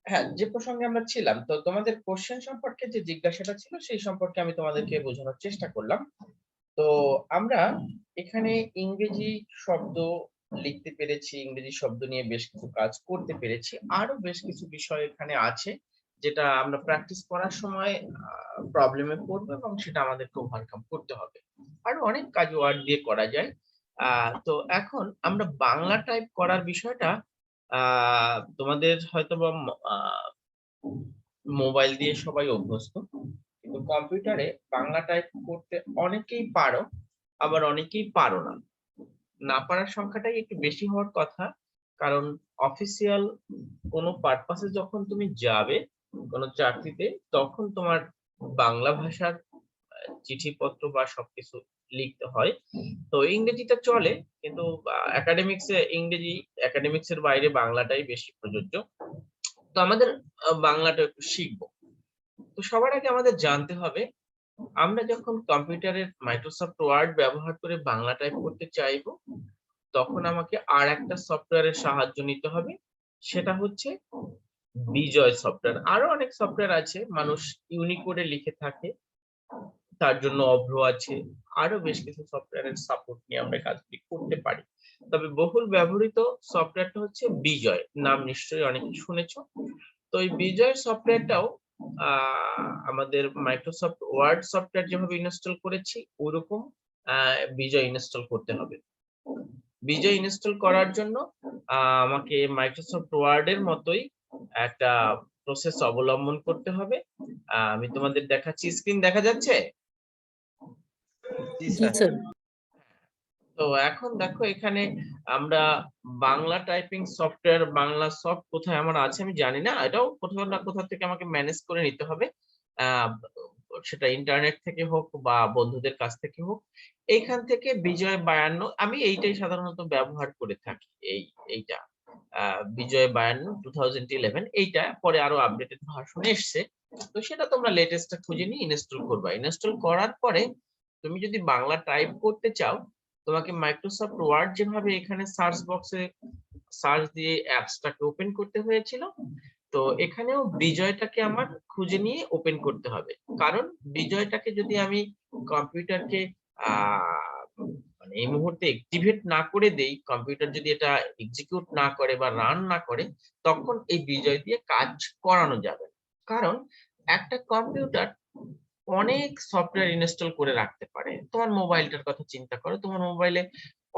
হ্যাঁ, যে প্রসঙ্গে আমরা ছিলাম, তো তোমাদের কোশ্চেন সম্পর্কে যে জিজ্ঞাসাটা ছিল সেই সম্পর্কে আমি তোমাদেরকে বোঝানোর চেষ্টা করলাম। তো আমরা এখানে ইংরেজি শব্দ লিখতে পেরেছি, ইংরেজি শব্দ নিয়ে বেশ কিছু কাজ করতে পেরেছি। আরো বেশ কিছু বিষয় এখানে আছে যেটা আমরা প্র্যাকটিস করার সময় প্রবলেমে পড়বো এবং সেটা আমাদেরকে ওভারকাম করতে হবে। আরো অনেক কাজ ওয়ার্ড দিয়ে করা যায়। তো এখন আমরা বাংলা টাইপ করার বিষয়টা তোমাদের হয়তোবা মোবাইল দিয়ে সবাই অভ্যস্ত। কিন্তু কম্পিউটারে বাংলা টাইপ করতে অনেকেই পারো, আবার অনেকেই পারো না। না পারার সংখ্যাটাই একটু বেশি হওয়ার কথা। কারণ অফিসিয়াল কোনো পারপাসে যখন তুমি যাবে কোনো চাকরিতে, তখন তোমার বাংলা ভাষার চিঠিপত্র বা সবকিছু লিখতে হয়। তো ইংরেজিটা চলে, কিন্তু একাডেমিক্স এর বাইরে বাংলাটাই বেশি প্রযোজ্য। তো আমাদের বাংলাটা একটু শিখবো। তো সবার আগে আমাদের জানতে হবে, আমরা যখন কম্পিউটারের মাইক্রোসফট ওয়ার্ড ব্যবহার করে বাংলা টাইপ করতে চাইবো, তখন আমাকে আর একটা সফটওয়্যারের সাহায্য নিতে হবে। সেটা হচ্ছে বিজয় সফটওয়্যার। আরো অনেক সফটওয়্যার আছে, মানুষ ইউনিকোডে লিখে থাকে, তার জন্য অভ্র আছে। আরো বেশ কিছু সফটওয়্যারের সাপোর্ট নিয়ে আমরা কাজটি করতে পারি। তবে বহুল ব্যবহৃত সফটওয়্যারটা হচ্ছে বিজয়, নাম নিশ্চয়ই অনেকে শুনেছো। তো এই বিজয় সফটওয়্যারটাও আমাদের মাইক্রোসফট ওয়ার্ড সফটওয়্যার যেভাবে ইনস্টল করেছি ওরকম বিজয় ইনস্টল করতে হবে। বিজয় ইনস্টল করার জন্য আমাকে মাইক্রোসফট ওয়ার্ড এর মতোই একটা প্রসেস অবলম্বন করতে হবে। আমি তোমাদের দেখাচ্ছি, স্ক্রিন দেখা যাচ্ছে? জি স্যার। তো এখন দেখো এখানে আমরা Bangla typing software, Bangla soft কোথায় আমার আছে আমি জানি না, এটাও কোথাও না কোথাও থেকে আমাকে ম্যানেজ করে নিতে হবে। আহ, সেটা ইন্টারনেট থেকে হোক বা বন্ধুদের কাছ থেকে হোক। এইখান থেকে বিজয় 52, আমি এইটাই সাধারণত ব্যবহার করে থাকি। এইটা বিজয় 52 2011, এইটা পরে আরো আপডেটেড ভার্সন এসছে। তো সেটা তোমরা লেটেস্টটা খুঁজে নিয়ে ইনস্টল করবা। ইনস্টল করার পরে তুমি যদি বাংলা টাইপ করতে চাও, তোমাকে মাইক্রোসফট ওয়ার্ড যেভাবে এখানে সার্চ বক্সে সার্চ দিয়ে অ্যাপসটাকে ওপেন করতে হয়েছিল, তো এখানেও বিজয়টাকে আমার খুঁজে নিয়ে ওপেন করতে হবে। কারণ বিজয়টাকে যদি আমি কম্পিউটারকে মানে এই মুহূর্তে অ্যাক্টিভেট না করে দেই, কম্পিউটার যদি এটা এক্সিকিউট না করে বা রান না করে, তখন এই বিজয় দিয়ে কাজ করানো যাবে না। কারণ একটা কম্পিউটার অনেক সফটওয়্যার ইনস্টল করে রাখতে পারে। তোমার মোবাইলটার কথা চিন্তা করো, তোমার মোবাইলে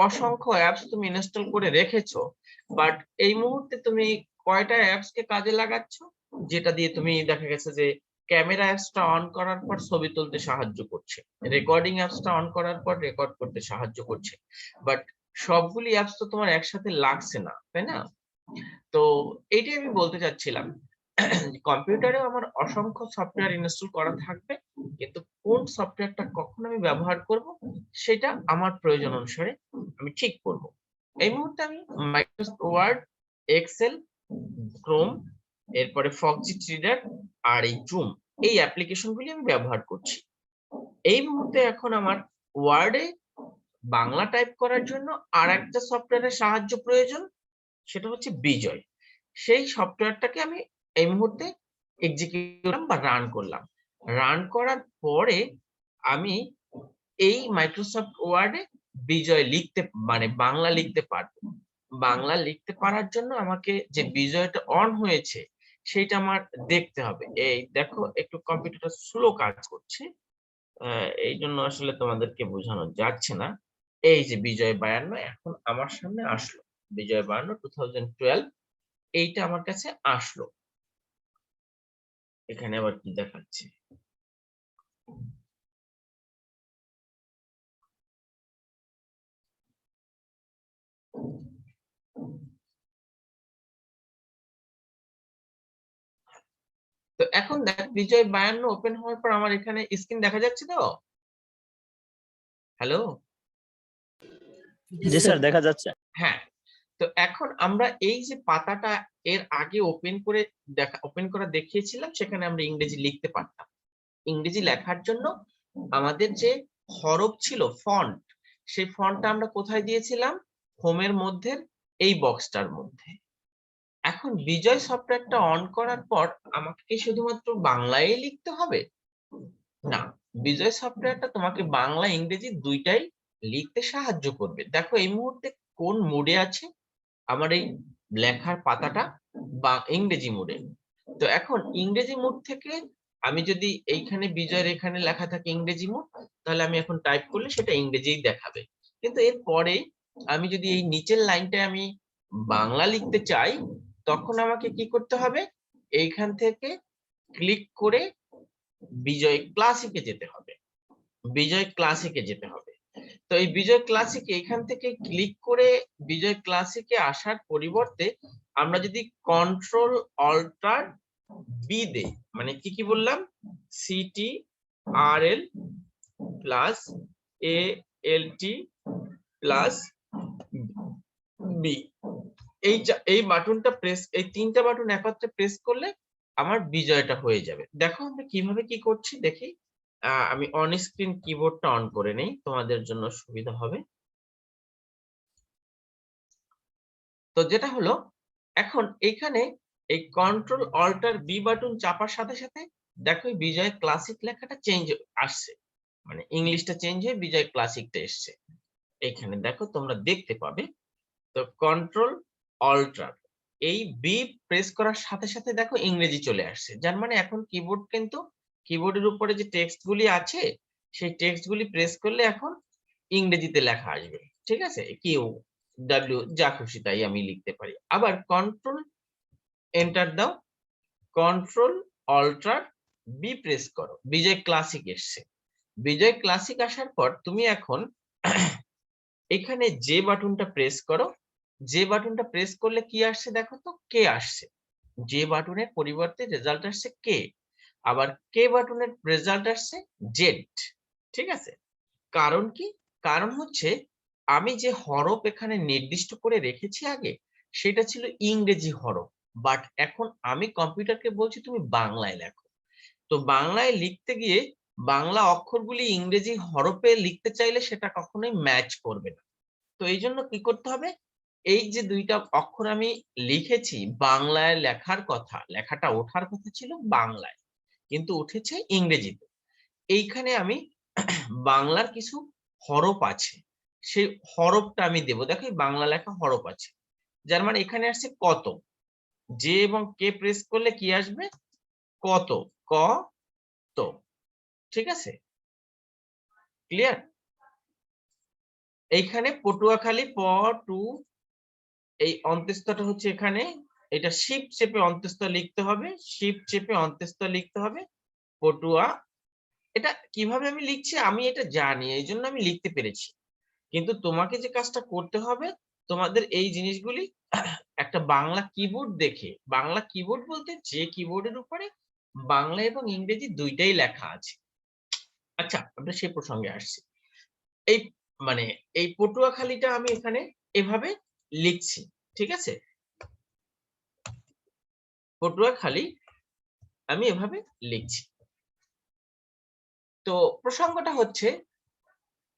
অসংখ্য অ্যাপস তুমি ইনস্টল করে রেখেছো, বাট এই মুহূর্তে তুমি কয়টা অ্যাপস কে কাজে লাগাচ্ছ? যেটা দিয়ে তুমি দেখা গেছে যে ক্যামেরা অ্যাপসটা অন করার পর ছবি তুলতে সাহায্য করছে, রেকর্ডিং অ্যাপসটা অন করার পর রেকর্ড করতে সাহায্য করছে, বাট সবগুলি অ্যাপস তো তোমার একসাথে লাগছে না, তাই না? তো এইটাই আমি বলতে চাচ্ছিলাম, কম্পিউটারেও আমার অসংখ্য সফটওয়্যার ইনস্টল করা থাকবে, কিন্তু কোন সফটওয়্যারটা কখন আমি ব্যবহার করব সেটা আমার প্রয়োজন অনুসারে আমি ঠিক করব। এই মুহূর্তে আমি মাইক্রোসফট ওয়ার্ড, এক্সেল, ক্রোম, এরপরে ফক্সিট রিডার আর এই জুম, এই অ্যাপ্লিকেশনগুলি আমি ব্যবহার করছি। এই মুহূর্তে এখন আমার ওয়ার্ডে বাংলা টাইপ করার জন্য আর একটা সফটওয়্যারের সাহায্য প্রয়োজন, সেটা হচ্ছে বিজয়। সেই সফটওয়্যারটাকে আমি এই মুহূর্তে এক্সিকিউট বা রান করলাম। রান করার পরে আমি এই মাইক্রোসফট ওয়ার্ডে বিজয় লিখতে মানে বাংলা লিখতে পারবো। বাংলা লিখতে পারার জন্য আমাকে যে বিজয়টা অন হয়েছে সেটা আমার দেখতে হবে। এই দেখো একটু কম্পিউটারটা স্লো কাজ করছে, এই জন্য আসলে তোমাদেরকে বোঝানো যাচ্ছে না। এই যে বিজয় 52 এখন আমার সামনে আসলো, বিজয় 52 2012 এইটা আমার কাছে আসলো। এখানে আবার কি দেখাচ্ছে? তো এখন দেখ বিজয় 52 ওপেন হওয়ার পর আমার এখানে স্ক্রিন দেখা যাচ্ছে তো? হ্যালো? জি স্যার, দেখা যাচ্ছে। হ্যাঁ। তো এখন আমরা এই যে পাতাটা এর আগে ওপেন করা দেখিয়েছিলাম, সেখানে আমরা ইংরেজি লিখতে পারতাম। ইংরেজি লেখার জন্য আমাদের যে হরফ ছিল ফন্ট, সেই ফন্টটা আমরা কোথায় দিয়েছিলাম? হোমের মধ্যে এই বক্সটার মধ্যে। এখন বিজয় সফটওয়্যারটা অন করার পর আমাকে কি শুধুমাত্র বাংলায় লিখতে হবে? না, বিজয় সফটওয়্যারটা তোমাকে বাংলা ইংরেজি দুইটাই লিখতে সাহায্য করবে। দেখো এই মুহূর্তে কোন মোডে আছে আমার এই লেখার পাতাটা, বা ইংরেজি মোডে। তো এখন ইংরেজি মোড থেকে আমি যদি এইখানে বিজয়ের এখানে লেখা থাকে ইংরেজি মোড, তাহলে আমি এখন টাইপ করলে সেটা ইংরেজিই দেখাবে। কিন্তু এরপরে আমি যদি এই নিচের লাইনটায় আমি বাংলা লিখতে চাই, তখন আমাকে কি করতে হবে? এইখান থেকে ক্লিক করে বিজয় ক্লাসিকে যেতে হবে। বিজয় ক্লাসিকে যেতে হবে। তো এই বিজয় ক্লাসিকে এখান থেকে ক্লিক করে বিজয় ক্লাসিকে আসার পরিবর্তে আমরা যদি কন্ট্রোল অল্টার বি দেই, মানে কি কি বললাম, সিটি আর এল প্লাস এ এল টি প্লাস বি, এই বাটনটা প্রেস, এই তিনটা বাটন একত্রে প্রেস করলে আমার বিজয়টা হয়ে যাবে। দেখো আমরা কিভাবে কি করছি দেখি। আমি অন স্ক্রিন কিবোর্ডটা অন করে নেই, তোমাদের জন্য সুবিধা হবে। তো যেটা হলো, এখন এখানে এই কন্ট্রোল অল্টার বি বাটন চাপার সাথে সাথে দেখো বিজয় ক্লাসিক লেখাটা চেঞ্জ আসছে, মানে ইংলিশটা চেঞ্জ হয়ে বিজয় ক্লাসিকটা এসছে। এখানে দেখো তোমরা দেখতে পাবে। তো কন্ট্রোল অল্টার এই বি প্রেস করার সাথে সাথে দেখো ইংরেজি চলে আসছে, যার মানে এখন কিবোর্ড কিন্তু কিবোর্ডের উপরে যে টেক্সট গুলি আছে সেই টেক্সট গুলি প্রেস করলে এখন ইংরেজিতে লেখা আসবে। ঠিক আছে, কিউ ডাব্লিউ যা খুশি তাই আমি লিখতে পারি। আবার কন্ট্রোল এন্টার দাও, কন্ট্রোল অল্টার বি প্রেস করো, বিজয় ক্লাসিক এসছে। বিজয় ক্লাসিক আসার পর তুমি এখন এখানে যে বাটনটা প্রেস করো, যে বাটনটা প্রেস করলে কি আসছে দেখো তো, কে আসছে। যে বাটনের পরিবর্তে রেজাল্ট আসছে কে, আবার কে বাটনের রেজাল্ট আসছে জেড। ঠিক আছে, কারণ কি? কারণ হচ্ছে আমি যে হরফ এখানে নির্দিষ্ট করে রেখেছি আগে, সেটা ছিল ইংরেজি হরফ, বাট এখন আমি কম্পিউটারকে বলছি তুমি বাংলায় লেখো। তো বাংলায় লিখতে গিয়ে বাংলা অক্ষরগুলি ইংরেজি হরফে লিখতে চাইলে সেটা কখনোই ম্যাচ করবে না। তো এই জন্য কি করতে হবে, এই যে দুইটা অক্ষর আমি লিখেছি বাংলায় লেখার কথা, লেখাটা ওঠার কথা ছিল বাংলায়, কিন্তু উঠেছে ইংরেজিতে। এইখানে আমি বাংলার কিছু হরফ আছে, সেই হরফটা আমি দেব। দেখো বাংলা লেখা হরফ আছে, যার মানে এখানে আসছে কত, যে এবং কে প্রেস করলে কি আসবে, কত, ক তো। ঠিক আছে, ক্লিয়ার? এইখানে পটুয়াখালী প টু, এই অন্ত্যেষ্টা হচ্ছে এখানে, এটা শিফট চেপে অন্ত্যেষ্ঠ লিখতে হবে, শিফট চেপে অন্ত্যেষ্ঠ লিখতে হবে পটুয়া। এটা কিভাবে আমি লিখছি আমি এটা জানি, এই জন্য আমি লিখতে পেরেছি। কিন্তু তোমাকে যে কাজটা করতে হবে, তোমাদের এই জিনিসগুলি একটা বাংলা কিবোর্ড দেখে, বাংলা কিবোর্ড বলতে যে কিবোর্ডের উপরে বাংলা এবং ইংরেজি দুইটাই লেখা আছে। আচ্ছা, আমরা সেই প্রসঙ্গে আসছি। এই মানে এই পটুয়াখালীটা আমি এখানে এভাবে লিখছি। ঠিক আছে, পটুয়াখালী আমি এভাবে লিখছি। তো প্রসঙ্গটা হচ্ছে,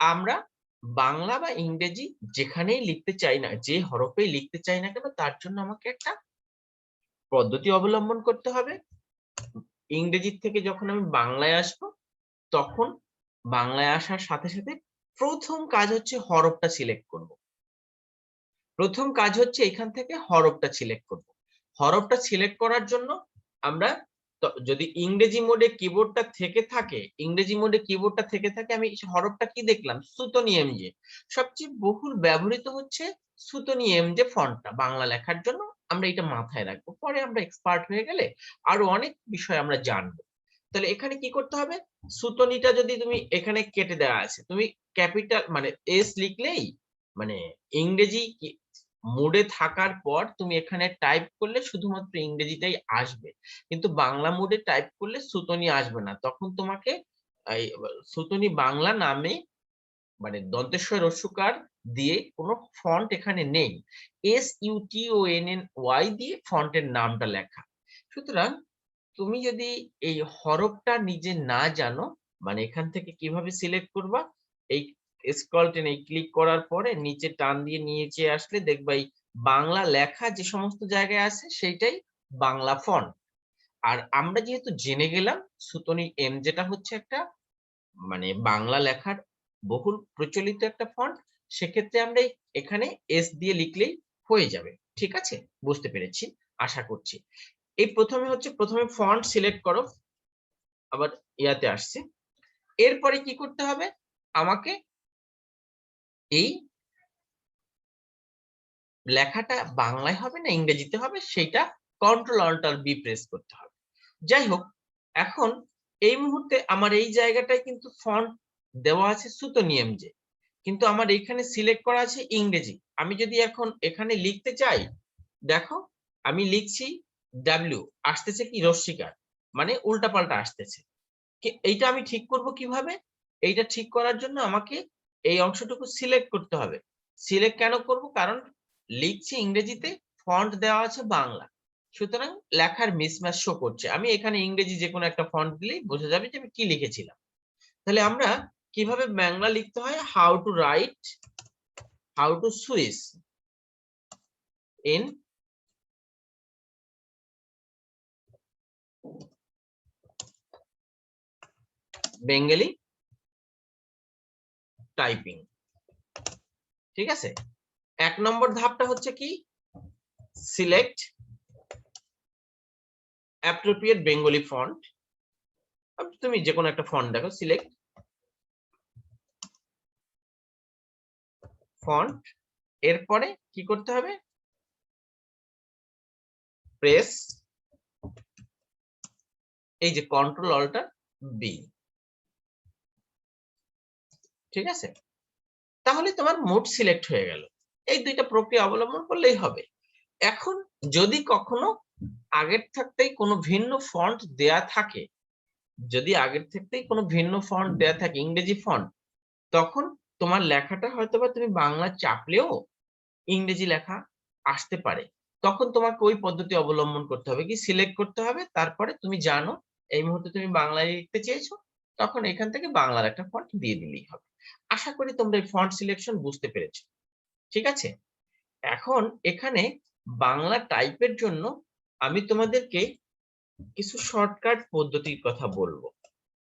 আমরা বাংলা বা ইংরেজি যেখানেই লিখতে চাই না, যে হরফেই লিখতে চাই না কেন, তার জন্য আমাকে একটা পদ্ধতি অবলম্বন করতে হবে। ইংরেজি থেকে যখন আমি বাংলায় আসব, তখন বাংলায় আসার সাথে সাথে প্রথম কাজ হচ্ছে হরফটা সিলেক্ট করব। প্রথম কাজ হচ্ছে এখান থেকে হরফটা সিলেক্ট করব। হরফটা সিলেক্ট করার জন্য আমরা যদি ইংরেজি মোডে কিবোর্ডটা থেকে থাকে, ইংরেজি মোডে কিবোর্ডটা থেকে থাকে, আমি হরফটা কি দেখলাম, সুতনি এমজে। সবচেয়ে বহুল ব্যবহৃত হচ্ছে সুতনি এমজে ফন্টটা বাংলা লেখার জন্য। আমরা এটা মাথায় রাখবো, পরে আমরা এক্সপার্ট হয়ে গেলে আরো অনেক বিষয় আমরা জানবো। তাহলে এখানে কি করতে হবে, সুতনিটা যদি তুমি এখানে কেটে দেওয়া আছে, তুমি ক্যাপিটাল মানে এস লিখলেই, মানে ইংরেজি মোডে থাকার পর তুমি এখানে টাইপ করলে শুধুমাত্র ইংরেজিটাই আসবে, কিন্তু বাংলা মোডে টাইপ করলে সুতনি আসবে না। তখন তোমাকে এই সুতনি বাংলা নামে, মানে দন্তেশ্বর রস্যকার দিয়ে কোনো ফন্ট এখানে নেই, SUTONNY দিয়ে ফন্টের নামটা লেখা। সুতরাং তুমি যদি এই হরফটা নিজে না জানো, মানে এখান থেকে কিভাবে সিলেক্ট করবা, এই স্ক্রল টেনে ক্লিক করার পরে নিচে টান দিয়ে নিচে আসলে দেখবা এই বাংলা লেখা যে সমস্ত জায়গায় আছে সেইটাই বাংলা ফন্ট। আর আমরা যেহেতু জেনে গেলাম সুতনি এম যেটা হচ্ছে একটা মানে বাংলা লেখার বহুল প্রচলিত একটা ফন্ট, সেক্ষেত্রে আমরা এখানে এস দিয়ে লিখলেই হয়ে যাবে। ঠিক আছে, বুঝতে পেরেছি আশা করছি। এই প্রথমে ফন্ট সিলেক্ট করো, আবার ইয়াতে আসছে। এরপরে কি করতে হবে, আমাকে এই লেখাটা বাংলায় হবে না ইংরেজিতে হবে সেইটা কন্ট্রোল অল্টার বি প্রেস করতে হবে। যাই হোক, এখন এই মুহূর্তে আমার এই জায়গাটায় কিন্তু ফন্ট দেওয়া আছে সুতোনিয়াম যে, কিন্তু আমার এখানে সিলেক্ট করা আছে ইংরেজি। আমি যদি এখন এখানে লিখতে চাই, দেখো আমি লিখছি ডাব্লিউ, আসতেছে কি রস্বীকার, মানে উল্টাপাল্টা আসতেছে। এইটা আমি ঠিক করব কিভাবে? এইটা ঠিক করার জন্য আমাকে এই অংশটুকু সিলেক্ট করতে হবে। সিলেক্ট কেন করব? কারণ লিখছি ইংরেজিতে, ফন্ট দেওয়া আছে বাংলা, সুতরাং লেখার মিসম্যাচ শো করছে। আমি এখানে ইংরেজি যে কোনো একটা ফন্ট দিলেই বোঝা যাবে যে আমি কি লিখেছিলাম। তাহলে আমরা কিভাবে বাংলা লিখতে হয়, how to switch in Bengali typing. ঠিক আছে, 1 নম্বর ধাপটা হচ্ছে কি, সিলেক্ট অ্যাপ্রোপ্রিয়েট বেঙ্গলি ফন্ট। তুমি যে কোনো একটা ফন্ট দেখো, সিলেক্ট ফন্ট। এরপরে কি করতে হবে, প্রেস এই যে কন্ট্রোল অল্টার বি। ঠিক আছে, তাহলে তোমার মোড সিলেক্ট হয়ে গেল। এই দুইটা প্রক্রিয়া অবলম্বন করলেই হবে। এখন যদি কখনো আগের থাকতেই কোনো ভিন্ন ফন্ট দেয়া থাকে, যদি আগের থাকতেই কোনো ভিন্ন ফন্ট দেয়া থাকে ইংরেজি ফন্ট, তখন তোমার লেখাটা হয়তোবা তুমি বাংলা চাপলেও ইংরেজি লেখা আসতে পারে। তখন তোমাকে ওই পদ্ধতি অবলম্বন করতে হবে, কি সিলেক্ট করতে হবে, তারপরে তুমি জানো এই মুহূর্তে তুমি বাংলায় লিখতে চেয়েছো, তখন এখান থেকে বাংলার একটা ফন্ট দিয়ে দিলেই হবে। আশা করি তোমরা এই ফন্ট সিলেকশন বুঝতে পেরেছো। ঠিক আছে, এখন এখানে বাংলা টাইপের জন্য আমি তোমাদেরকে কিছু শর্টকাট পদ্ধতির কথা বলবো।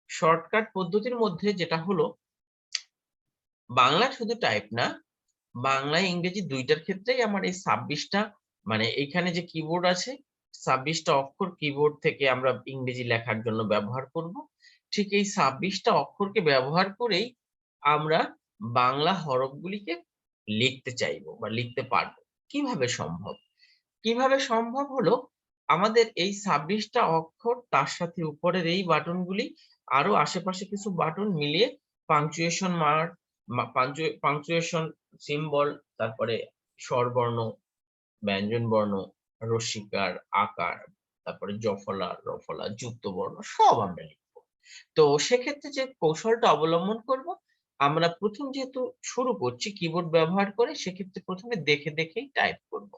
শর্টকাট পদ্ধতির মধ্যে যেটা হলো, বাংলা শুধু টাইপ না, বাংলা ইংরেজি দুইটার ক্ষেত্রেই আমার এই 26টা মানে এইখানে যে কিবোর্ড আছে 26টা অক্ষর কিবোর্ড থেকে আমরা ইংরেজি লেখার জন্য ব্যবহার করব। ঠিক এই 26টা অক্ষরকে ব্যবহার করেই আমরা বাংলা হরফগুলিকে লিখতে চাইবো বা লিখতে পারবো। কিভাবে সম্ভব? কিভাবে সম্ভব হলো, আমাদের এই 26টা অক্ষর, তার সাথে উপরের এই বাটনগুলি, আরো আশেপাশে কিছু বাটন মিলিয়ে পাংচুয়েশন মার্ক, পাংচুয়েশন সিম্বল, তারপরে স্বরবর্ণ, ব্যঞ্জন বর্ণ, রস্বীকার, আকার, তারপরে জফলা, রফলা, যুক্ত বর্ণ সব আমরা লিখবো। তো সেক্ষেত্রে যে কৌশলটা অবলম্বন করব, আমরা প্রথম যেহেতু শুরু করছি কিবোর্ড ব্যবহার করে, সেক্ষেত্রে প্রথমে দেখে দেখেই টাইপ করব।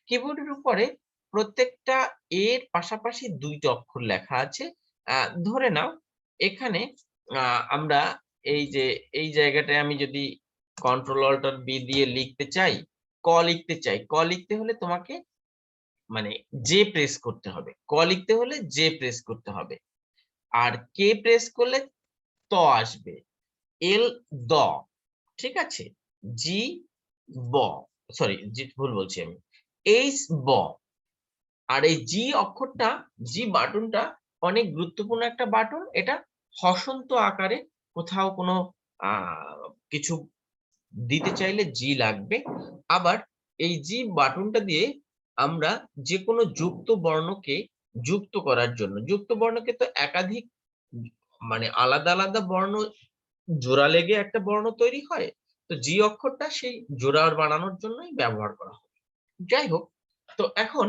কিবোর্ডের উপরে প্রত্যেকটা এর পাশাপাশি 2টা অক্ষর লেখা আছে। ধরে নাও এখানে আমরা এই যে এই জায়গাটায় আমি যদি কন্ট্রোল অল্টার বি দিয়ে লিখতে চাই, ক লিখতে চাই, ক লিখতে হলে তোমাকে মানে জে প্রেস করতে হবে, ক লিখতে হলে জে প্রেস করতে হবে। আর কে প্রেস করলে ত আসবে, এল দ, ঠিক আছে, জি ব, সরি জি ভুল বলছি আমি, এইচ ব। আর এই জি অক্ষরটা, জি বাটনটা অনেক গুরুত্বপূর্ণ একটা বাটন। এটা হসন্ত আকারে কোথাও কোনো কিছু দিতে চাইলে জি লাগবে। আবার এই জি বাটনটা দিয়ে আমরা যে কোনো যুক্ত বর্ণকে যুক্ত করার জন্য, যুক্ত বর্ণকে তো একাধিক মানে আলাদা আলাদা বর্ণ জোড়া লেগে একটা বর্ণ তৈরি হয়, তো জি অক্ষরটা সেই জোড়া বানানোর জন্যই ব্যবহার করা হয়। যাই হোক, তো এখন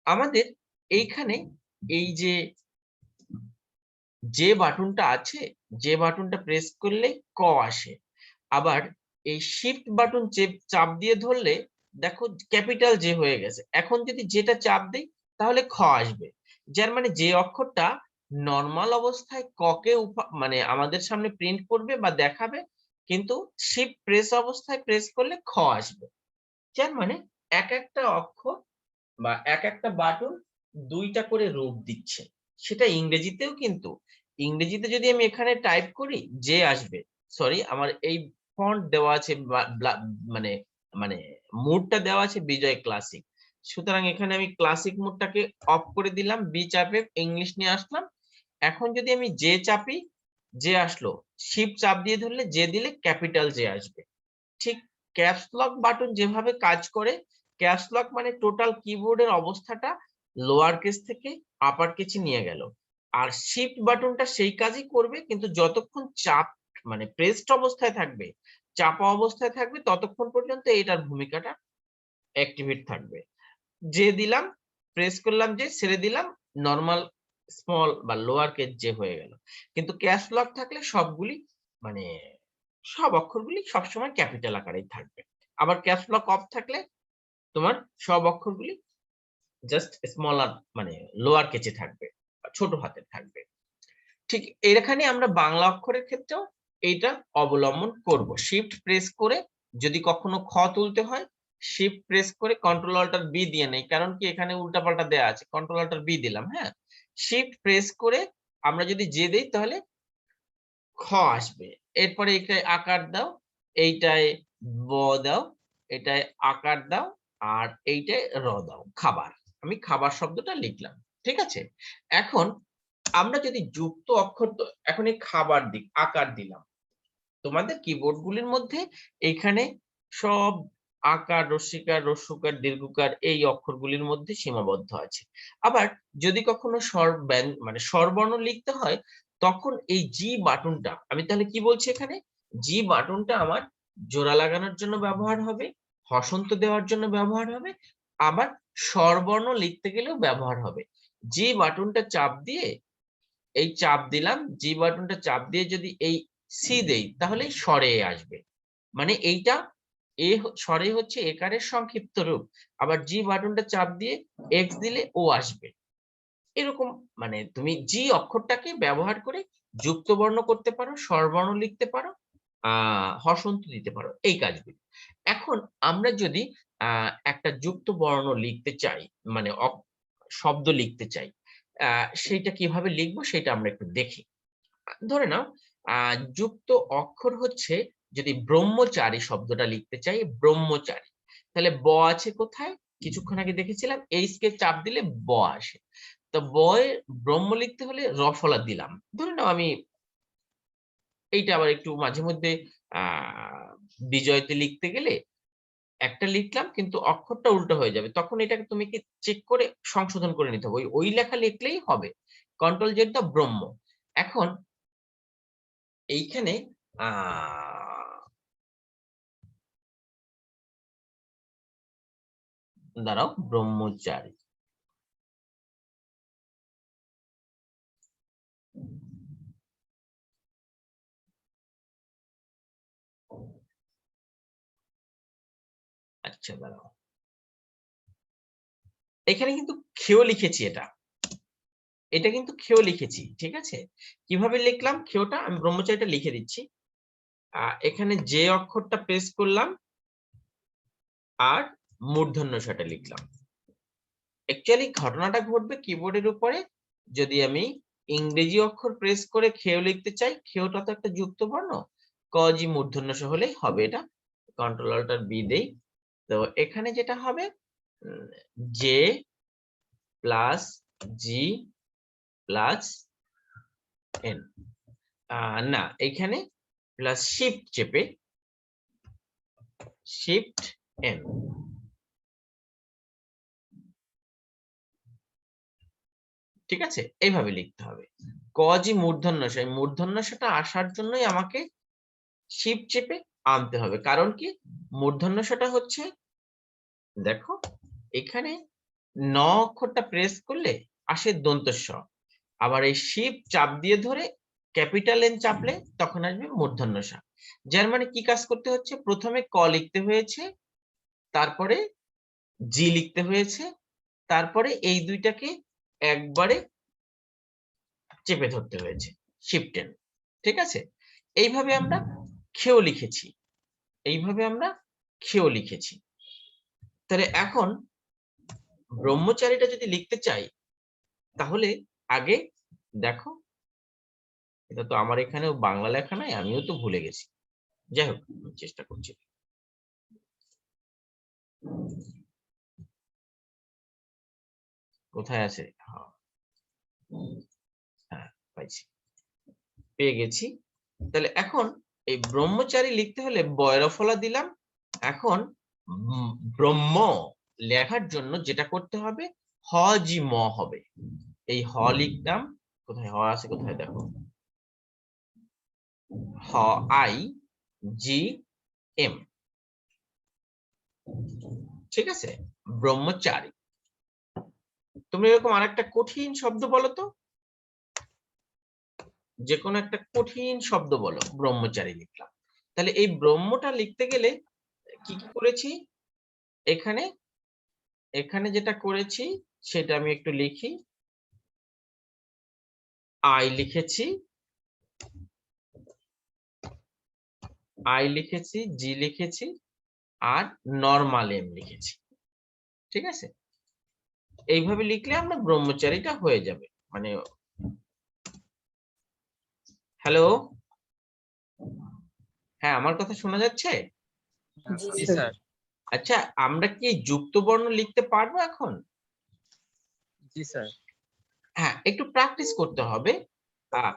আমাদের এইখানে এই যে বাটনটা আছে, যে বাটনটা প্রেস করলে ক আসে। আবার এই শিফট বাটন চাপ দিয়ে ধরলে দেখো ক্যাপিটাল জে হয়ে গেছে। এখন যদি যেটা চাপ দেই তাহলে খ আসবে। যার মানে যে অক্ষরটা নরমাল অবস্থায় ককে মানে আমাদের সামনে প্রিন্ট করবে বা দেখাবে, কিন্তু শিফট প্রেস অবস্থায় প্রেস করলে খ আসবে। যার মানে এক একটা অক্ষর বা এক একটা বাটন দুইটা করে রূপ দিচ্ছে। সেটা ইংরেজিতেও কিন্তু, ইংরেজিতে যদি আমি এখানে টাইপ করি যে আসবে, সরি আমার এই ফন্ট দেওয়া আছে মানে মানে মুডটা দেওয়া আছে বিজয় ক্লাসিক, সুতরাং এখানে আমি ক্লাসিক মুডটাকে অফ করে দিলাম, বি চাপে ইংলিশ নিয়ে আসলাম। এখন যদি আমি যে চাপি, যে আসলো, শিফট চাপ দিয়ে ধরলে যে দিলে ক্যাপিটাল যে আসবে। ঠিক ক্যাপস লক বাটন যেভাবে কাজ করে, ক্যাপস লক মানে টোটাল কিবোর্ডের অবস্থাটা লোয়ার কেস থেকে আপার কেসে নিয়ে গেল। আর শিফট বাটনটা সেই কাজই করবে, কিন্তু যতক্ষণ চাপ মানে প্রেসড অবস্থায় থাকবে, চাপা অবস্থায় থাকবে, ততক্ষণ পর্যন্ত এটার ভূমিকাটা অ্যাক্টিভেট থাকবে। যে দিলাম, প্রেস করলাম, যে ছেড়ে দিলাম, নরমাল স্মল বা লোয়ার কেস যে হয়ে গেল। কিন্তু ক্যাপস লক থাকলে সবগুলি মানে সব অক্ষরগুলি সবসময় ক্যাপিটাল আকারেই থাকবে। আবার ক্যাপস লক অফ থাকলে তোমার সব অক্ষরগুলি জাস্ট স্মলার মানে লোয়ার কেসে থাকবে, ছোট হাতের থাকবে। ঠিক এখানে আমরা বাংলা অক্ষরের ক্ষেত্রেও এইটা অবলম্বন করব। শিফট প্রেস করে যদি কখনো খ তুলতে হয়, শিফট প্রেস করে কন্ট্রোল অল্টার বি দিয়ে নেই, কারণ কি এখানে উল্টাপাল্টা দেয়া আছে, কন্ট্রোল অল্টার বি দিলাম। হ্যাঁ, শিফট প্রেস করে আমরা যদি যে দেই তাহলে খ আসবে। এরপরে এটায় আকার দাও, এইটায় ব দাও, এটায় আকার দাও, আর এইটায় র দাও, খাবার। আমি খাবার শব্দটা লিখলাম। ঠিক আছে, এখন আমরা যদি যুক্ত অক্ষর, এখন এই খাবার দিক আকার দিলাম, তোমাদের কিবোর্ড গুলির মধ্যে এখানে সব আকার, রস্যিকার, রস্যকার, দীর্ঘকার এই অক্ষরগুলির মধ্যে সীমাবদ্ধ আছে। আবার যদি কখনো মানে স্বরবর্ণ লিখতে হয়, তখন এই জি বাটনটা, আমি তাহলে কি বলছি এখানে, জি বাটনটা আমার জোড়া লাগানোর জন্য ব্যবহার হবে, হসন্ত দেওয়ার জন্য ব্যবহার হবে, আবার স্বরবর্ণ লিখতে গেলেও ব্যবহার হবে। জি বাটনটা চাপ দিয়ে, এই চাপ দিলাম, জি বাটনটা চাপ দিয়ে যদি এই সি দেই তাহলে স্বরে আসবে। মানে এইটা স্বরে হচ্ছে একারের সংক্ষিপ্ত রূপ। আবার জি বাটনটা চাপ দিয়ে এক্স দিলে ও আসবে। এরকম মানে তুমি জি অক্ষরটাকে ব্যবহার করে যুক্ত বর্ণ করতে পারো, স্বরবর্ণ লিখতে পারো, হসন্ত দিতে পারো, এই কাজগুলি। এখন আমরা যদি একটা যুক্ত বর্ণ লিখতে চাই, মানে শব্দ লিখতে চাই, সেইটা কিভাবে লিখবো সেটা আমরা একটু দেখি। ধরে নাও যুক্ত অক্ষর হচ্ছে, যদি ব্রহ্মচারী শব্দটা লিখতে চাই, ব্রহ্মচারী, তাহলে ব আছে কোথায়, কিছুক্ষণ আগে দেখেছিলাম এইচ কে চাপ দিলে ব আসে। তো বয়ে ব্রহ্ম লিখতে হলে রফলা দিলাম। ধরে নাও আমি এইটা আবার একটু মাঝে মধ্যে আহ বিজয়তে লিখতে গেলে একটা লিখলাম কিন্তু অক্ষরটা উল্টো হয়ে যাবে, তখন এটাকে তুমি কি চেক করে সংশোধন করে নিতে হবে, ওই লেখা লিখলেই হবে। কন্ট্রোল জেড দাও, ব্রহ্ম। এখন এইখানে দাঁড়াও, ব্রহ্মচারী, আচ্ছা দাঁড়াও, এখানে কিন্তু খেও লিখেছি, এটা এটা কিন্তু খেও লিখেছি। ঠিক আছে, কিভাবে লিখলাম খেওটা, আমি ব্রহ্মচারীটা লিখে দিচ্ছি। এখানে যে অক্ষরটা প্রেস করলাম আর মূর্ধন্য ষটা লিখলাম। অ্যাকচুয়ালি ঘটনাটা ঘটবে কিবোর্ডের উপরে, যদি আমি ইংরেজি অক্ষর প্রেস করে খেও লিখতে চাই, খেওটা তো একটা যুক্ত বর্ণ, কজি মূর্ধন্য ষ হলেই হবে। এটা কন্ট্রোল অল্টার বি দেই, তো এখানে যেটা হবে J plus G plus N, না এখানে প্লাস শিফট চেপে শিফট এন। ঠিক আছে, এইভাবে লিখতে হবে। কজি মূর্ধন্য ষ, মূর্ধন্য ষটা আসার জন্যই আমাকে শিফট চেপে আনতে হবে, কারণ কি মূর্ধন্য ষটা হচ্ছে, দেখো এখানে ন অক্ষরটা প্রেস করলে আসে দন্ত স, আবার এই শিফট চাপ দিয়ে ধরে ক্যাপিটাল এন চাপলে তখন আসবে মূর্ধন্য ষ। যার মানে কি কাজ করতে হচ্ছে, প্রথমে ক লিখতে হয়েছে, তারপরে জি লিখতে হয়েছে, তারপরে এই দুইটাকে একবারে চেপে ধরতে হয়েছে শিফট এন। ঠিক আছে, এইভাবে আমরা খেও লিখেছি, এইভাবে আমরা খেও লিখেছি। তাহলে এখন ব্রহ্মচারীটা যদি লিখতে চাই তাহলে আগে দেখো, এটা তো আমার এখানেও বাংলা লেখা নাই, আমিও তো ভুলে গেছি। যাই হোক, আমি চেষ্টা করছি। কোথায় আছে? হ্যাঁ, পাইছি, পেয়ে গেছি। তাহলে এখন এই ব্রহ্মচারী লিখতে হলে বয়রফলা দিলাম। এখন ব্রহ্ম লেখার জন্য যেটা করতে হবে, হ জি ম হবে। এই হ লিখতাম, কোথায় হ আছে, কোথায় দেখো, হ আই জি এম, ঠিক আছে, ব্রহ্মচারী। তুমি এরকম আরেকটা কঠিন শব্দ বলো তো, যে কোনো একটা কঠিন শব্দ বলো। ব্রহ্মচারী লিখলাম। তাহলে এই ব্রহ্মটা লিখতে গেলে কি কি করেছি, এখানে এখানে যেটা করেছি সেটা আমি একটু লিখি। আই লিখেছি, জি লিখেছি, আর নরমাল এম লিখেছি, ঠিক আছে। এইভাবে লিখলে আমরা ব্রহ্মচারীটা হয়ে যাবে। মানে হ্যালো, হ্যাঁ, আমার কথা শোনা যাচ্ছে? জি স্যার। আচ্ছা, আমরা কি যুক্ত বর্ণ লিখতে পারবো এখন? জি স্যার। হ্যাঁ, একটু প্র্যাকটিস করতে হবে।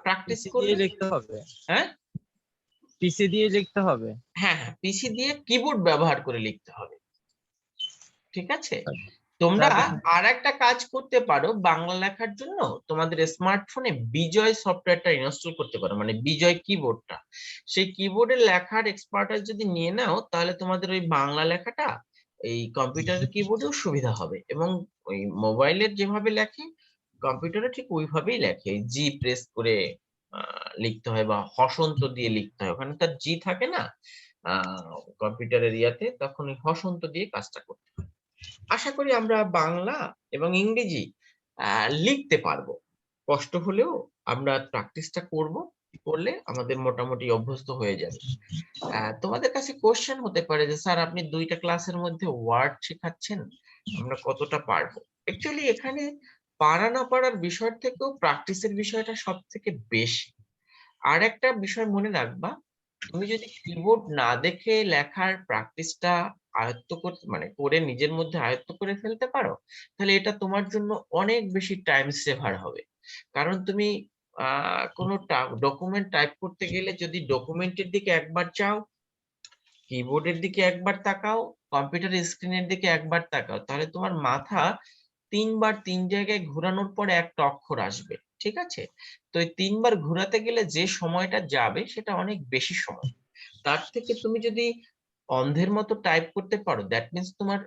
প্র্যাকটিস পিসি দিয়ে করলে, লিখতে হবে। হ্যাঁ পিসি দিয়ে লিখতে হবে। হ্যাঁ হ্যাঁ, পিসি দিয়ে কিবোর্ড ব্যবহার করে লিখতে হবে, ঠিক আছে। স্যার, তোমরা স্যার, আর একটা কাজ করতে পারো, বাংলা লেখার জন্য তোমাদের স্মার্টফোনে বিজয় সফটওয়্যারটা ইনস্টল করতে পারো, মানে বিজয় কিবোর্ডটা। সেই কিবোর্ডের লেখার এক্সপার্টাইজ যদি নিয়ে নাও, তাহলে তোমাদের ওই বাংলা লেখাটা এই কম্পিউটারের কিবোর্ডেও সুবিধা হবে, এবং ওই মোবাইলের যেভাবে লেখে কম্পিউটারে ঠিক ওইভাবেই লেখে। জি প্রেস করে লিখতে হয়, বা হসন্ত দিয়ে লিখতে হয়, ওখানে তার জি থাকে না কম্পিউটারের ইয়াতে, তখন ওই হসন্ত দিয়ে কাজটা করতে হয়। আশা করি আমরা বাংলা এবং ইংরেজি লিখতে পারবো। কষ্ট হলেও আমরা প্র্যাকটিসটা করব, করলে আমাদের মোটামুটি অভ্যস্ত হয়ে যাবে। তোমাদের কাছে কোশ্চেন হতে পারে যে স্যার আপনি দুইটা ক্লাসের মধ্যে ওয়ার্ড শেখাচ্ছেন, আমরা কতটা পারবো? অ্যাকচুয়ালি এখানে পারা না পারার বিষয় থেকেও প্র্যাকটিসের বিষয়টা সব থেকে বেশি। আর একটা বিষয় মনে রাখবা, তুমি যদি কিবোর্ড না দেখে লেখার প্র্যাকটিসটা আয়ত্ত করতে, মানে করে নিজের মধ্যে আয়ত্ত করে ফেলতে পারো, তাহলে এটা তোমার জন্য অনেক বেশি টাইম সেভার হবে। কারণ তুমি কোনো ডকুমেন্ট টাইপ করতে গেলে যদি ডকুমেন্টের দিকে একবার চাও, কিবোর্ডের দিকে একবার তাকাও, কম্পিউটার স্ক্রিনের দিকে একবার তাকাও, তাহলে তোমার মাথা তিনবার তিন জায়গায় ঘোরানোর পরে একটা অক্ষর আসবে, ঠিক আছে। তো এই তিনবার ঘোরাতে গেলে যে সময়টা যাবে সেটা অনেক বেশি সময়। তার থেকে তুমি যদি অন্ধের মতো টাইপ করতে পারো, দ্যাট মিন্স তোমার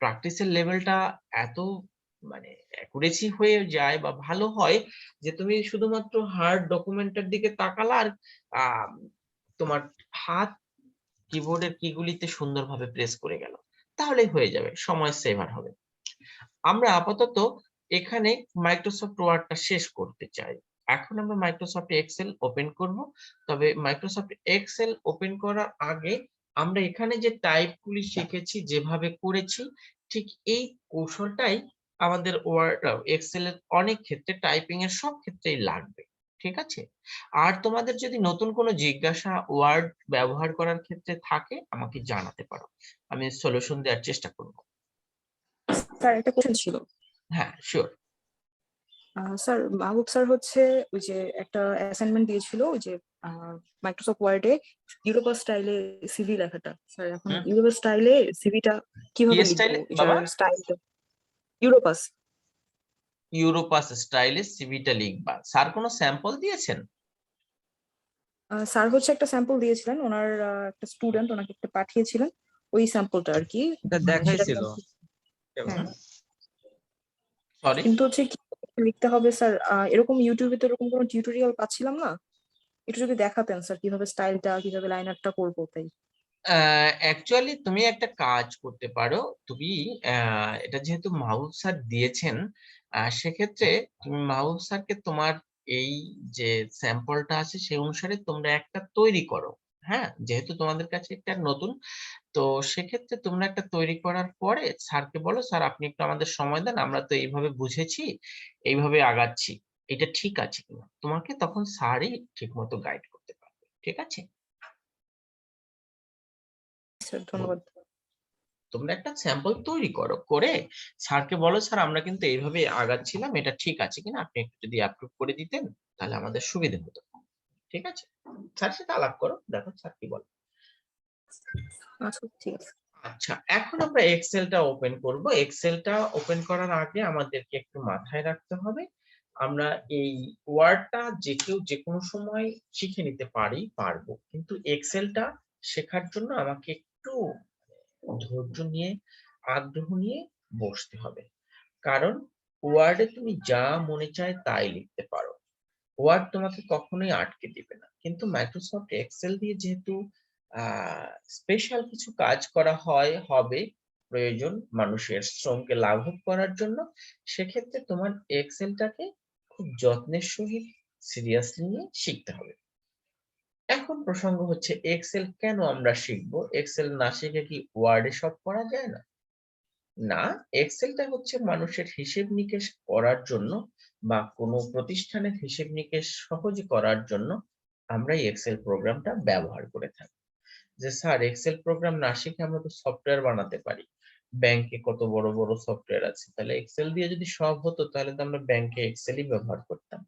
প্র্যাকটিসের লেভেলটা এত মানে অ্যাকুরেসি হয়ে যায় বা ভালো হয়, যে তুমি শুধুমাত্র হার্ড ডকুমেন্টের দিকে তাকালা আর আহ, তোমার হাত কিবোর্ডের কিগুলিতে সুন্দরভাবে প্রেস করে গেল, তাহলেই হয়ে যাবে, সময় সেভার হবে। আমরা আপাতত এখানে মাইক্রোসফট ওয়ার্ডটা শেষ করতে চাই। এখন আমরা মাইক্রোসফট এক্সেল ওপেন করব। তবে মাইক্রোসফট এক্সেল ওপেন করার আগে আমরা এখানে যে টাইপগুলি শিখেছি, যেভাবে করেছি, ঠিক এই কৌশলটাই আমাদের ওয়ার্ড এক্সেলের অনেক ক্ষেত্রে, টাইপিং এর সব ক্ষেত্রেই লাগবে, ঠিক আছে। আর তোমাদের যদি নতুন কোনো জিজ্ঞাসা ওয়ার্ড ব্যবহার করার ক্ষেত্রে থাকে, আমাকে জানাতে পারো, আমি সলিউশন দেওয়ার চেষ্টা করব। স্যার একটা কোশ্চেন ছিল। হ্যাঁ, শিওর। স্যার মাহবুব স্যার হচ্ছে ওই যে একটা অ্যাসাইনমেন্ট দিয়েছিল ওই যে মাইক্রোসফট ওয়ার্ডে ইউরোপাস স্টাইলে সিভি লেখাটা। স্যার এখন ইউরোপাস স্টাইলে সিভিটা কি কিভাবে স্টাইলে লিখবো, বাবা? এটার স্টাইলটা ইউরোপাস। ইউরোপাস স্টাইলে সিভিটা লিখবা। স্যার কোনো স্যাম্পল দিয়েছেন? স্যার হচ্ছে একটা স্যাম্পল দিয়েছিলেন, ওনার একটা স্টুডেন্ট ওনাকে একটা পাঠিয়েছিলেন ওই স্যাম্পলটা আর কি। এটা সেটা দেখাইছিল। হ্যাঁ, সরি, কিন্তু হচ্ছে কি লিখতে হবে স্যার, এরকম ইউটিউবে তো এরকম কোনো টিউটোরিয়াল পাচ্ছিলাম না। একটু যদি দেখাতেন স্যার কিভাবে স্টাইলটা কিভাবে লাইনারটা করবো তাই। অ্যাকচুয়ালি তুমি একটা কাজ করতে পারো। তুমি এটা যেহেতু মাহবুব স্যার দিয়েছেন, সেক্ষেত্রে তুমি মাহবুব স্যারকে তোমার এই যে স্যাম্পলটা আছে সেই অনুসারে তোমরা একটা তৈরি করো। হ্যাঁ, যেহেতু তোমাদের কাছে একটা নতুন, তো সেক্ষেত্রে তোমরা একটা তৈরি করার পরে স্যারকে বলো, স্যার আপনি একটু আমাদের সময় দেন, আমরা তো এইভাবে বুঝেছি, এইভাবে আগাচ্ছি, এটা ঠিক আছে কিনা। তোমাকে তখন স্যারই ঠিক মতো গাইড করতে পারবে। ঠিক আছে, স্যার ধন্যবাদ। তোমরা একটা স্যাম্পল তৈরি করো, করে স্যারকে বলো, স্যার আমরা কিন্তু এইভাবে আগাচ্ছিলাম, এটা ঠিক আছে কিনা, আপনি একটু যদি অ্যাপ্রুভ করে দিতেন তাহলে আমাদের সুবিধা হতো। ঠিক আছে, স্যারের সাথে আলাপ করো, দেখো স্যার কি বলে। আচ্ছা ঠিক আছে। আচ্ছা, এখন আমরা এক্সেলটা ওপেন করব। এক্সেলটা ওপেন করার আগে আমাদেরকে একটু মাথায় রাখতে হবে, আমরা এই ওয়ার্ডটা যে কেউ যে কোনো সময় শিখে নিতে পারবো, কিন্তু এক্সেলটা শেখার জন্য আমাকে একটু ধৈর্য নিয়ে, আগ্রহ নিয়ে বসতে হবে। কারণ ওয়ার্ডে তুমি যা মনে চায় তাই লিখতে পারো, ওয়ার্ড তোমাকে কখনোই আটকে দিবে না। কিন্তু মাইক্রোসফট এক্সেল দিয়ে যেহেতু স্পেশাল কিছু কাজ করা হবে প্রয়োজন মানুষের শ্রমকে লাঘব করার জন্য, সেক্ষেত্রে তোমার এক্সেলটাকে খুব যত্নের সহিত সিরিয়াসলি নিয়ে শিখতে হবে। এখন প্রসঙ্গ হচ্ছে এক্সেল কেন আমরা শিখবো? এক্সেল না শিখে কি ওয়ার্ডে সব করা যায় না? না, এক্সেলটা হচ্ছে মানুষের হিসেব নিকেশ করার জন্য বা কোনো প্রতিষ্ঠানের হিসেব নিকেশ সহজে করার জন্য আমরা এই এক্সেল প্রোগ্রামটা ব্যবহার করে থাকি। যে স্যার এক্সেল প্রোগ্রাম না শিখে আমরা তো সফটওয়্যার বানাতে পারি, ব্যাংকে কত বড় বড় সফটওয়্যার আছে, তাহলে এক্সেল দিয়ে যদি সব হতো তাহলে তো আমরা ব্যাংকে এক্সেলই ব্যবহার করতাম।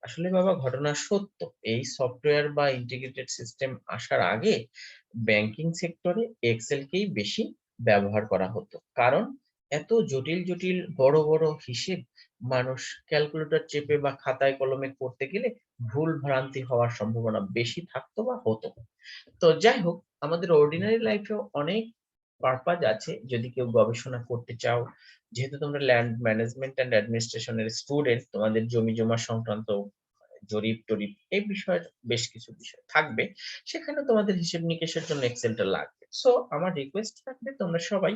আসলে বাবা ঘটনা সত্য, এই সফটওয়্যার বা ইন্টিগ্রেটেড সিস্টেম আসার আগে ব্যাংকিং সেক্টরে এক্সেলকেই বেশি ব্যবহার করা হতো। কারণ এত জটিল জটিল বড় বড় হিসেব মানুষ ক্যালকুলেটর চেপে বা খাতায় কলমে করতে গেলে ভুল ভ্রান্তি হওয়ার সম্ভাবনা বেশি থাকতো বা হতো। তো যাই হোক, আমাদের অর্ডিনারি লাইফেও অনেক পারপাজ আছে যদি কেউ গবেষণা করতে চাও। যেহেতু তোমরা ল্যান্ড ম্যানেজমেন্ট এন্ড অ্যাডমিনিস্ট্রেশনের স্টুডেন্ট, তোমাদের জমি জমা সংক্রান্ত জরিপ টরিপ এই বিষয়ের বেশ কিছু বিষয় থাকবে, সেখানে তোমাদের হিসেব নিকেশের জন্য এক্সেলটা লাগবে। সো আমার রিকোয়েস্ট থাকবে তোমরা সবাই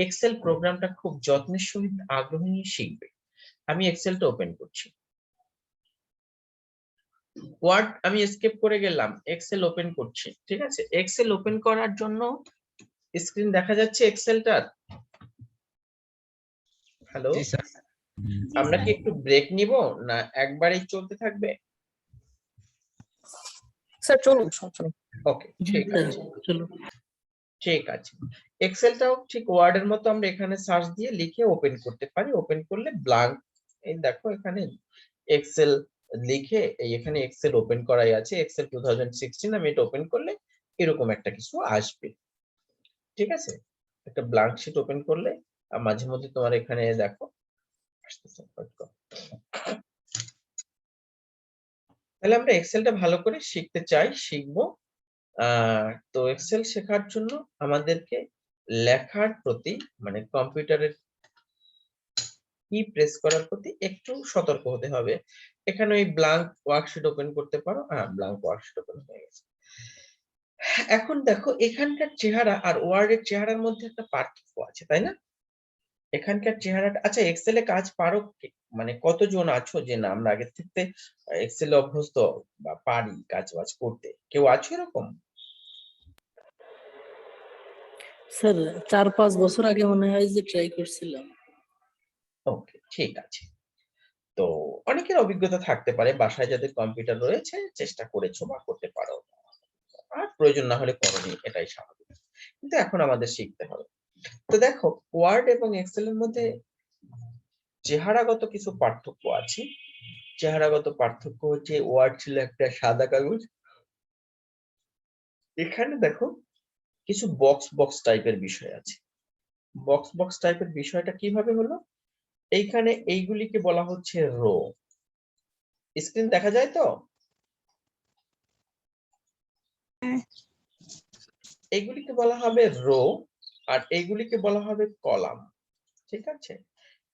এক্সেল প্রোগ্রামটা খুব যত্নের সহিত আগ্রহ নিয়ে শিখবে। আমি এক্সেলটা ওপেন করছি, ওয়ার্ড আমি এসকেপ করে গেলাম, এক্সেল ওপেন করছি। ঠিক আছে, এক্সেল ওপেন করার জন্য স্ক্রিন দেখা যাচ্ছে এক্সেলটার? হ্যালো, জি স্যার। আমরা কি একটু ব্রেক নিব না একবারেই চলতে থাকবে? স্যার চলুন, সমস্যা নেই। ওকে, ঠিক আছে, ঠিক আছে। এক্সেলটাও ঠিক ওয়ার্ডের মতো আমরা এখানে সার্চ দিয়ে লিখে ওপেন করতে পারি। ওপেন করলে ব্ল্যাঙ্ক, এই দেখো এখানে এক্সেল লিখে এই এখানে এক্সেল ওপেন করাই আছে, এক্সেল 2016। আমি এটা ওপেন করলে এরকম একটা কিছু আসবে। ঠিক আছে, একটা ব্ল্যাঙ্ক শিট ওপেন করলে মাঝে মধ্যে তোমার এখানে দেখো আসতেছে। তাহলে আমরা এক্সেলটা ভালো করে শিখতে চাই, শিখবো। তো এক্সেল শেখার জন্য আমাদেরকে লেখার প্রতি মানে কম্পিউটারের কি প্রেস করার প্রতি একটু সতর্ক হতে হবে। এখানে ওই ব্ল্যাঙ্ক ওয়ার্কশিট ওপেন করতে পারো। হ্যাঁ, ব্ল্যাঙ্ক ওয়ার্কশিট ওপেন হয়ে গেছে। এখন দেখো এখানকার চেহারা আর ওয়ার্ডের চেহারার মধ্যে একটা পার্থক্য আছে, তাই না? এখানকার চেহারাটা, আচ্ছা এক্সেলে কাজ পারো মানে কতজন আছো যে না আমরা আগে থেকে এক্সেলে অভ্যস্ত বা পারি কাজ বাজ করতে, কেউ আছো এরকম? স্যার 4-5 বছর আগে মনে হয় যে ট্রাই করছিলাম। ওকে, ঠিক আছে। তো অনেকের অভিজ্ঞতা থাকতে পারে, বাসায় যাদের কম্পিউটার রয়েছে চেষ্টা করেছো বা করতে পারো, আর প্রয়োজন না হলে করোনি, এটাই স্বাভাবিক। কিন্তু এখন আমাদের শিখতে হবে। তো দেখো ওয়ার্ড এবং এক্সেল এর মধ্যে চেহারাগত কিছু পার্থক্য আছে। চেহারাগত পার্থক্য হচ্ছে ওয়ার্ড ছিল একটা সাদা কাগজ, এখানে দেখো কিছু বক্স বক্স টাইপের বিষয় আছে। বক্স বক্স টাইপের বিষয়টা কিভাবে হলো? এইখানে এইগুলিকে বলা হচ্ছে রো। স্ক্রিন দেখা যায় তো? এইগুলিকে বলা হবে রো আর এইগুলিকে বলা হবে কলাম। ঠিক আছে,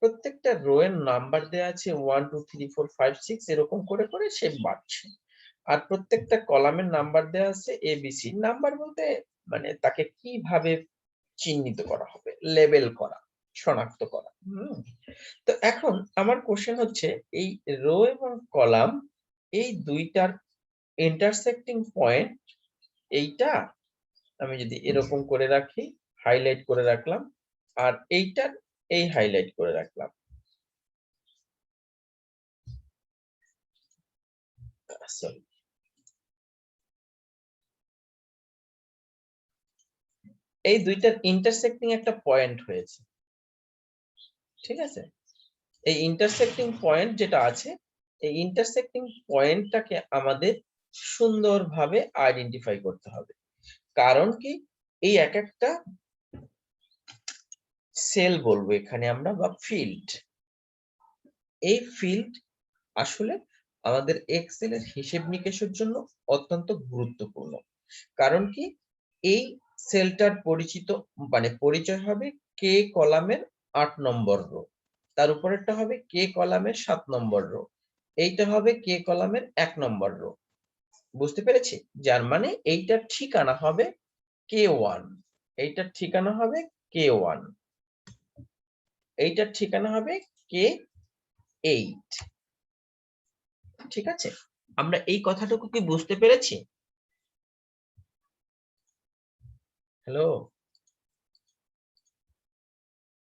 প্রত্যেকটা রো এর নাম্বার দেয়া আছে 1 2 3 4 5 6 এরকম করে করে সে বাড়ছে। আর প্রত্যেকটা কলামের নাম্বার দেয়া আছে এবিসি। নাম্বার বলতে মানে তাকে কিভাবে চিহ্নিত করা হবে, লেবেল করা, শনাক্ত করা। তো এখন আমার কোশ্চেন হচ্ছে এই রো এবং কলাম এই দুইটার ইন্টারসেক্টিং পয়েন্ট এইটা আমি যদি এরকম করে রাখি, হাইলাইট করে রাখলাম, আর এইটার এই হাইলাইট করে রাখলাম, সরি, এই দুইটার ইন্টারসেক্টিং একটা পয়েন্ট হয়েছে, ঠিক আছে? এই ইন্টারসেক্টিং পয়েন্ট যেটা আছে, এই ইন্টারসেক্টিং পয়েন্টটাকে আমাদের সুন্দরভাবে আইডেন্টিফাই করতে হবে। কারণ কি, এই এক একটা সেল বলবো এখানে আমরা, বা ফিল্ড, এই ফিল্ড আসলে আমাদের এক্সেল এর হিসেব নিকেশের জন্য অত্যন্ত গুরুত্বপূর্ণ। কারণ কি, এই সেলটার পরিচয় হবে কে কলামের 8 নম্বর রো, তার উপরেরটা হবে কে কলামের 7 নম্বর রো, এইটা হবে কে কলামের 1 নম্বর রো। বুঝতে পেরেছি? যার মানে এইটার ঠিকানা হবে K1, এইটার ঠিকানা হবে K1, এইটার ঠিকানা হবে K8। ঠিক আছে, আমরা এই কথাটুকু কি বুঝতে পেরেছি? হ্যালো,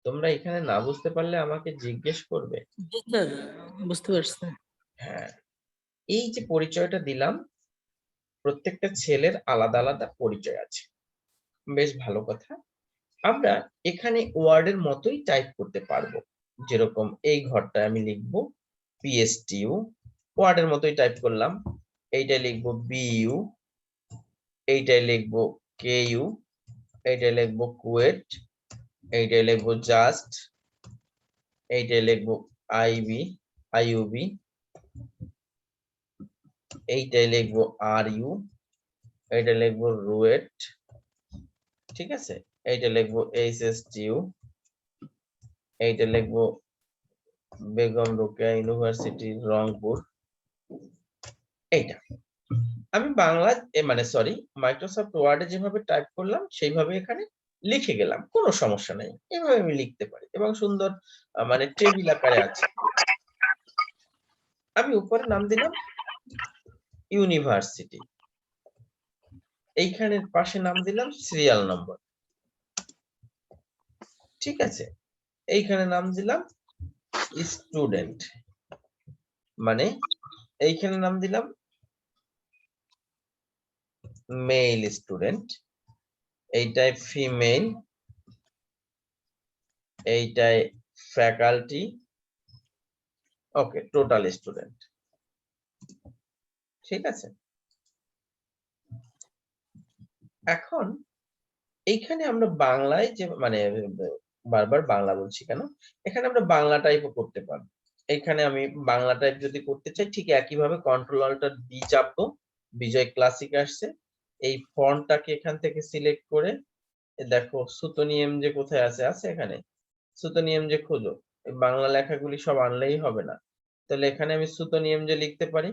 তোমরা এখানে না বুঝতে পারলে আমাকে জিজ্ঞেস করবে। জি স্যার, বুঝতে পারছি। হ্যাঁ, এই যে পরিচয়টা দিলাম, প্রত্যেকটা ছেলের আলাদা আলাদা পরিচয় আছে, বেশ ভালো কথা। আমরা এখানে ওয়ার্ডের মতোই টাইপ করতে পারবো, যেরকম এই ঘরটায় আমি লিখবো PSTU, ওয়ার্ডের মতোই টাইপ করলাম। এইটাই লিখবো BU, এইটাই লিখবো KU, এইটাই লিখবো কুয়েট, এইটাই লিখবো জাস্ট, এইটাই লিখবো IUB, এইটাই লিখবো RU, এইটা লিখবো রুয়েট, ঠিক আছে? এইটা লিখবো HSTU, এইটা লিখবো বেগম রোকেয়া ইউনিভার্সিটি রংপুর। এইটা আমি বাংলা মাইক্রোসফট ওয়ার্ডে যেভাবে টাইপ করলাম সেইভাবে এখানে লিখে গেলাম, কোনো সমস্যা নেই, এভাবে আমি লিখতে পারি এবং সুন্দর টেবিল আকারে আছে। আমি উপরে নাম দিলাম ইউনিভার্সিটি, এইখানের পাশে নাম দিলাম সিরিয়াল নম্বর, ঠিক আছে? এইখানে নাম দিলাম স্টুডেন্ট, মানে এইখানে নাম দিলাম মেল স্টুডেন্ট, এইটাই ফিমেল, এইটাই ফ্যাকাল্টি, ওকে, টোটাল স্টুডেন্ট, ঠিক আছে? এখন এইখানে আমরা বাংলায় যে বারবার বাংলা বলছি কেন, এখানে আমরা বাংলা টাইপও করতে পারবো। এখানে আমি বাংলা টাইপ যদি করতে চাই, ঠিক একইভাবে কন্ট্রোল অল্টার বি চাপবো, বিজয় ক্লাসিক আসছে, এই ফন্টটাকে এখান থেকে সিলেক্ট করে দেখো সুতোনিয়াম যে কোথায় আছে, আছে এখানে সুতোনিয়াম যে খোঁজো, বাংলা লেখাগুলি সব আনলেই হবে না, তাহলে এখানে আমি সুতোনিয়াম যে লিখতে পারি,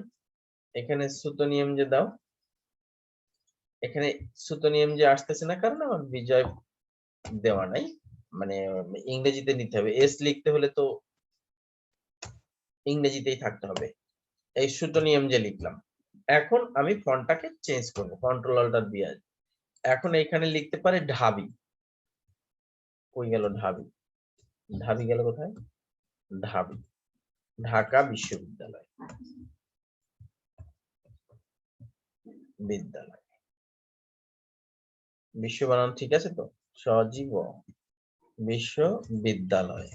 এখানে সুতোনিয়াম যে দাও, এখানে সুতোনিয়াম যে আসতেছে না কারণ আমার বিজয় দেওয়া নাই, ইংরেজিতে নিতে হবে, এস লিখতে হলে তো ইংরেজিতেই থাকতে হবে। এই সুতোনিয়াম যে লিখলাম, এখন আমি ফন্টটাকে চেঞ্জ করবো, কন্ট্রোল অল্টার বি, এখন এখানে লিখতে পারে ঢাবি, কই গেল ঢাবি, ঢাবি গেল কোথায়, ঢাবি, ঢাকা বিশ্ববিদ্যালয়, বিদ্যালয়, বিশ্ব বানান ঠিক আছে তো, সজীব বিশ্ববিদ্যালয়,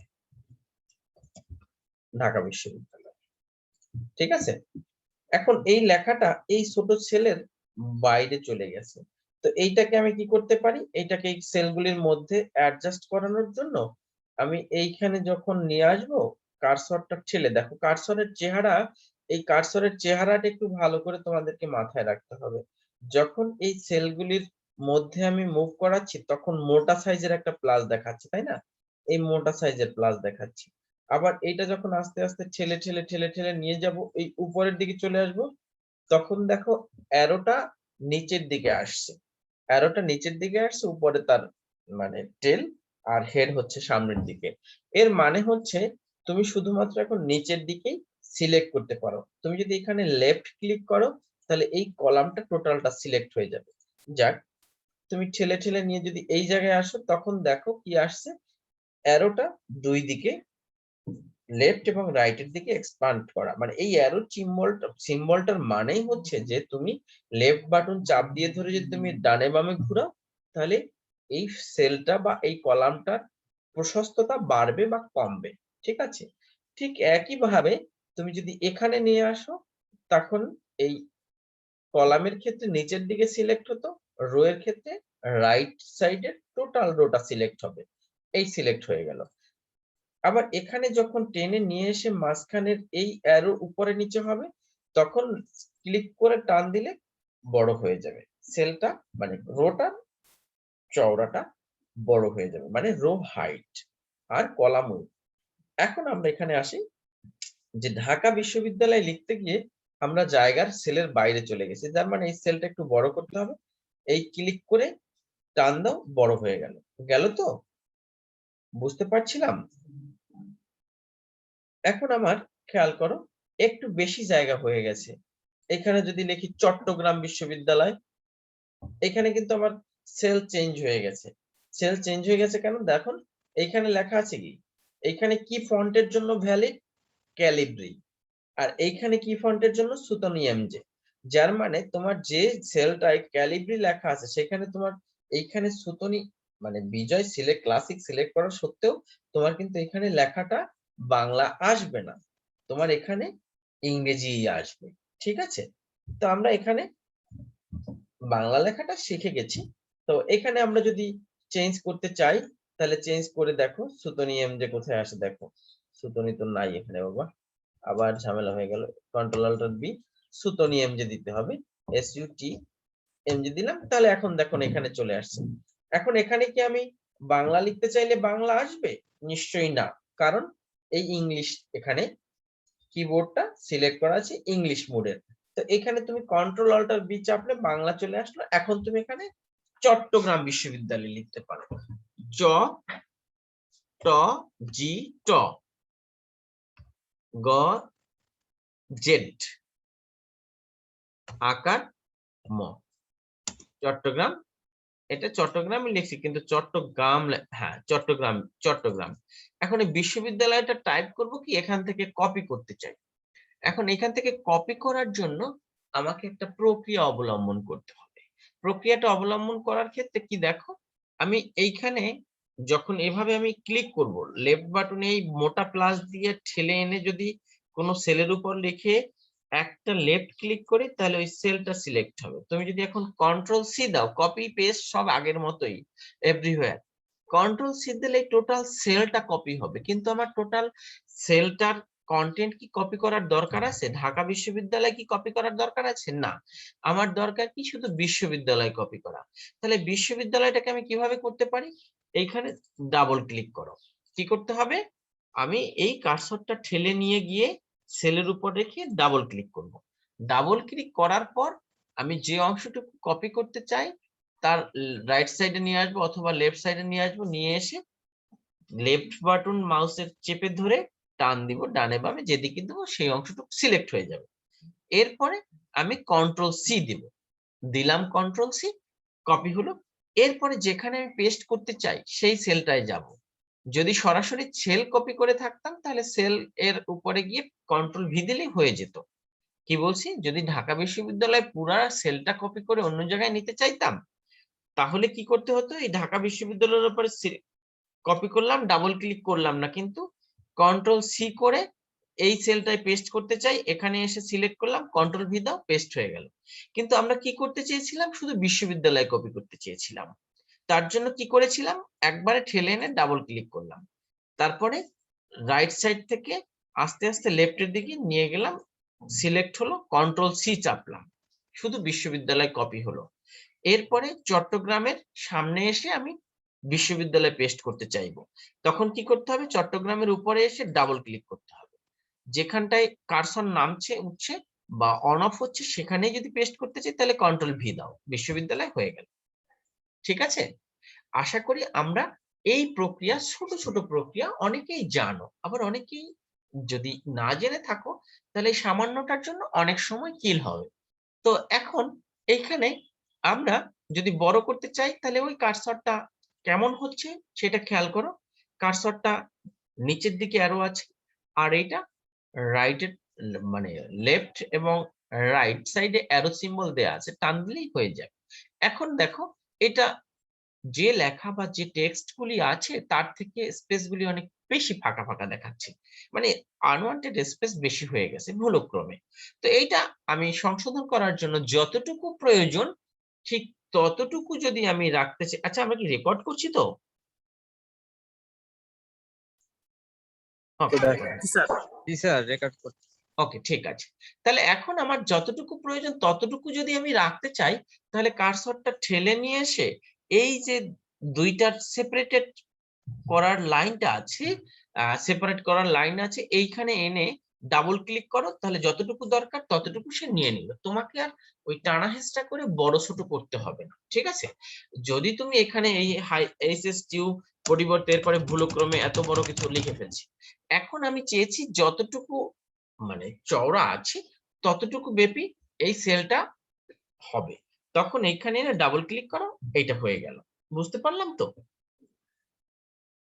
ঢাকা বিশ্ববিদ্যালয়, ঠিক আছে? এখন এই লেখাটা এই ছোট সেলের বাইরে চলে গেছে, তো এইটাকে আমি কি করতে পারি, এইটাকে এই সেলগুলির মধ্যে অ্যাডজাস্ট করানোর জন্য আমি এইখানে যখন নিয়ে আসবো, কার্সরটা ঠেলে দেখো কার্সরের চেহারা, এই কার্সরের চেহারাটা একটু ভালো করে তোমাদেরকে মাথায় রাখতে হবে। যখন এই সেলগুলির মধ্যে আমি মুভ করাচ্ছি, তখন মোটা সাইজের একটা প্লাস দেখাচ্ছে, তাই না? এই মোটা সাইজের প্লাস দেখাচ্ছি। আবার এইটা যখন আস্তে আস্তে ঠেলে ঠেলে ঠেলে ঠেলে নিয়ে যাব, এই উপরের দিকে চলে আসবো, তখন দেখো অ্যারোটা নিচের দিকে আসছে, অ্যারোটা নিচের দিকে আসছে, উপরে তার টেল আর হেড হচ্ছে সামনের দিকে। এর মানে হচ্ছে তুমি শুধুমাত্র এখন নিচের দিকেই সিলেক্ট করতে পারো। তুমি যদি এখানে লেফট ক্লিক করো, তাহলে এই কলামটা টোটালটা সিলেক্ট হয়ে যাবে। যাক, তুমি ঠেলে ঠেলে নিয়ে যদি এই জায়গায় আসো তখন দেখো কি আসছে, অ্যারোটা দুই দিকে লেফট এবং রাইটের দিকে এক্সপান্ড করা, মানে এই অ্যারো সিম্বলটার মানেই হচ্ছে যে তুমি লেফট বাটন চাপ দিয়ে ধরে যদি তুমি ডানে বামে ঘুরাও তাহলে এই সেলটা বা এই কলামটার প্রশস্ততা বাড়বে বা কমবে। ঠিক আছে, ঠিক একই ভাবে তুমি যদি এখানে নিয়ে আসো তখন এই কলামের ক্ষেত্রে নিচের দিকে সিলেক্ট হতো, রো এর ক্ষেত্রে রাইট সাইডের টোটাল রোটা সিলেক্ট হবে, এই সিলেক্ট হয়ে গেল। আবার এখানে যখন টেনে নিয়ে এসে মাঝখানের এই অ্যারো উপরে নিচে হবে তখন ক্লিক করে টান দিলে বড় হয়ে যাবে সেলটা, মানে রোটার চওড়াটা বড় হয়ে যাবে, মানে রো হাইট আর কলাম উইডথ। এখন আমরা এখানে আসি যে ঢাকা বিশ্ববিদ্যালয়ে লিখতে গিয়ে আমরা জায়গার সেলের বাইরে চলে গেছি, যার মানে এই সেলটা একটু বড় করতে হবে, এই ক্লিক করে টান দাও, বড় হয়ে গেল। গেল তো? বুঝতে পারছিলাম? এখন আমার খেয়াল করো একটু বেশি জায়গা হয়ে গেছে, এখানে যদি লিখি চট্টগ্রাম বিশ্ববিদ্যালয়, এখানে কিন্তু আমার সেল চেঞ্জ হয়ে গেছে। সেল চেঞ্জ হয়ে গেছে কেন দেখো, এইখানে লেখা আছে কি, এইখানে কি ফন্টের জন্য ভ্যালিড, ক্যালিব্রি, আর এইখানে কি ফন্টের জন্য, সুতনি এমজে। যার মানে তোমার যে সেলটায় ক্যালিব্রি লেখা আছে সেখানে তোমার এইখানে সুতনি মানে বিজয় সিলেক্ট ক্লাসিক সিলেক্ট করা সত্ত্বেও তোমার কিন্তু এখানে লেখাটা বাংলা আসবে না, তোমার এখানে ইংরেজি আসবে। ঠিক আছে, তো আমরা এখানে বাংলা লেখাটা শিখে গেছি। তো এখানে আমরা যদি চেঞ্জ করতে চাই তাহলে চেঞ্জ করে দেখো সুতনি এমজে কোথায় আসে, দেখো সুতনি তো নাই এখানে বাবা, আবার ঝামেলা হয়ে গেল। কন্ট্রোল অল্টার বি, সুতনি এমজে দিতে হবে, এসইউটি এমজে দিলাম, তাহলে এখন দেখুন এখানে চলে আসছে। এখন এখানে কি আমি বাংলা লিখতে চাইলে বাংলা আসবে? নিশ্চয়ই না, কারণ এই ইংলিশ এখানে কিবোর্ডটা সিলেক্ট করা আছে ইংলিশ মোডের। তো এখানে তুমি কন্ট্রোল অল্টার বি চাপলে বাংলা চলে আসলো। এখন তুমি এখানে চট্টগ্রাম বিশ্ববিদ্যালয় লিখতে পারো, চ ট জি ট গ জেড আকার ম, চট্টগ্রাম। এটা চট্টগ্রামে লিখছি কিন্তু চট্টগ্রাম, হ্যাঁ চট্টগ্রাম, চট্টগ্রাম। এখন এই বিশ্ববিদ্যালয়টা টাইপ করব কি, এখান থেকে কপি করতে চাই। এখন এখান থেকে কপি করার জন্য আমাকে একটা প্রক্রিয়া অবলম্বন করতে হবে। প্রক্রিয়াটা অবলম্বন করার ক্ষেত্রে কি দেখো, আমি এইখানে যখন এভাবে আমি ক্লিক করব লেফট বাটনে এই মোটা প্লাস দিয়ে ঠেলে এনে যদি কোনো সেলের উপর লিখে একটা লেফট ক্লিক করি তাহলে ওই সেলটা সিলেক্ট হবে। তুমি যদি এখন কন্ট্রোল সি দাও, কপি পেস্ট সব আগের মতোই এভরিওয়্যার, কন্ট্রোল সি দিলে টোটাল সেলটা কপি হবে, কিন্তু আমার টোটাল সেলটার কন্টেন্ট কি কপি করার দরকার আছে? ঢাকা বিশ্ববিদ্যালয় কি কপি করার দরকার আছে? না, আমার দরকার কি শুধু বিশ্ববিদ্যালয় কপি করা। তাহলে বিশ্ববিদ্যালয়টাকে আমি কিভাবে করতে পারি, এইখানে ডাবল ক্লিক করো। কি করতে হবে, আমি এই কার্সরটা ঠেলে নিয়ে গিয়ে সেলের উপর রেখে ডাবল ক্লিক করব। ডাবল ক্লিক করার পর আমি যে অংশটুকু কপি করতে চাই তার রাইট সাইডে নিয়ে আসবো অথবা লেফট সাইডে নিয়ে আসবো, নিয়ে এসে লেফট বাটন মাউসের চেপে ধরে টান দিব, ডানে বামে যেদিকে দেবো সেই অংশটুকু সিলেক্ট হয়ে যাবে। এরপরে আমি কন্ট্রোল সি দিব, দিলাম কন্ট্রোল সি, কপি হলো। এরপরে যেখানে আমি পেস্ট করতে চাই সেই সেলটায় যাব। যদি সরাসরি সেল কপি করে থাকতাম তাহলে সেল এর উপরে গিয়ে কন্ট্রোল ভি দিলেই হয়ে যেত। কি বলছি, যদি ঢাকা বিশ্ববিদ্যালয় পুরা সেলটা কপি করে অন্য জায়গায় নিতে চাইতাম তাহলে কি করতে হতো, এই ঢাকা বিশ্ববিদ্যালয়ের উপরে কপি করলাম, ডাবল ক্লিক করলাম না, কিন্তু কন্ট্রোল সি করে এই সেলটায় পেস্ট করতে চাই, এখানে এসে সিলেক্ট করলাম, কন্ট্রোল ভি দাও, পেস্ট হয়ে গেল। কিন্তু আমরা কি করতে চেয়েছিলাম, শুধু বিশ্ববিদ্যালয় কপি করতে চেয়েছিলাম। তার জন্য কি করেছিলাম, একবারে ঠেলে এনে ডাবল ক্লিক করলাম, তারপরে রাইট সাইড থেকে আস্তে আস্তে লেফটের দিকে নিয়ে গেলাম, সিলেক্ট হলো, কন্ট্রোল সি চাপলাম, শুধু বিশ্ববিদ্যালয় কপি হলো। এরপরে চট্টগ্রামের সামনে এসে আমি বিশ্ববিদ্যালয় পেস্ট করতে চাইবো, তখন কি করতে হবে, চট্টগ্রামের উপরে এসে ডাবল ক্লিক করতে হবে, যেখানটায় কার্সর নামছে উঠছে বা অন অফ হচ্ছে সেখানেই যদি পেস্ট করতে চাই তাহলে কন্ট্রোল ভি দাও, বিশ্ববিদ্যালয় হয়ে গেল। ঠিক আছে, আশা করি আমরা এই প্রক্রিয়া, ছোট ছোট প্রক্রিয়া অনেকেই জানো, আবার অনেকেই যদি না জেনে থাকো তাহলে এই সামান্যটার জন্য অনেক সময় কিল হবে। তো এখন এইখানে আমরা যদি বড় করতে চাই তাহলে ওই কার্সরটা কেমন হচ্ছে সেটা খেয়াল করো। কার্সরটা নিচের দিকে অ্যারো আছে, আর এইটা রাইটের মানে লেফট এবং রাইট সাইডে অ্যারো সিম্বল দেয়া আছে, টান দিলেই হয়ে যায়। এখন দেখো এটা যে লেখা বা যে টেক্সট গুলি আছে তার থেকে স্পেস গুলি অনেক বেশি ফাঁকা ফাঁকা দেখাচ্ছে, মানে আনওয়ান্টেড স্পেস বেশি হয়ে গেছে ভুলক্রমে। তো এইটা আমি সংশোধন করার জন্য যতটুকু প্রয়োজন ঠিক ততটুকু যদি আমি রাখতে চাই। আচ্ছা, আমরা কি রেকর্ড করছি তো? ওকে, জি স্যার, রেকর্ড করছি। ওকে, ঠিক আছে। তাহলে এখন আমার যতটুকু প্রয়োজন ততটুকু যদি আমি রাখতে চাই, তাহলে কার্সরটা ঠেলে নিয়ে এসে এই যে দুইটার সেপারেটেড করার লাইনটা আছে, সেপারেট করার লাইন আছে, এইখানে এনে ডাবল ক্লিক করো, তাহলে যতটুকু দরকার ততটুকু সে নিয়ে নিল। তোমাকে আর ওই টানা হেঁচড়া করে বড় ছোট করতে হবে না, ঠিক আছে? যদি তুমি এখানে এই এইচএস টিউ পরিবর্তে এরপরে ভুলক্রমে এত বড় কিছু লিখে ফেলছি, এখন আমি চেয়েছি যতটুকু মানে চওড়া আছে ততটুকু ব্যাপী এই সেলটা হবে, তখন এইখানে এনে ডাবল ক্লিক করো, এইটা হয়ে গেল। বুঝতে পারলাম তো?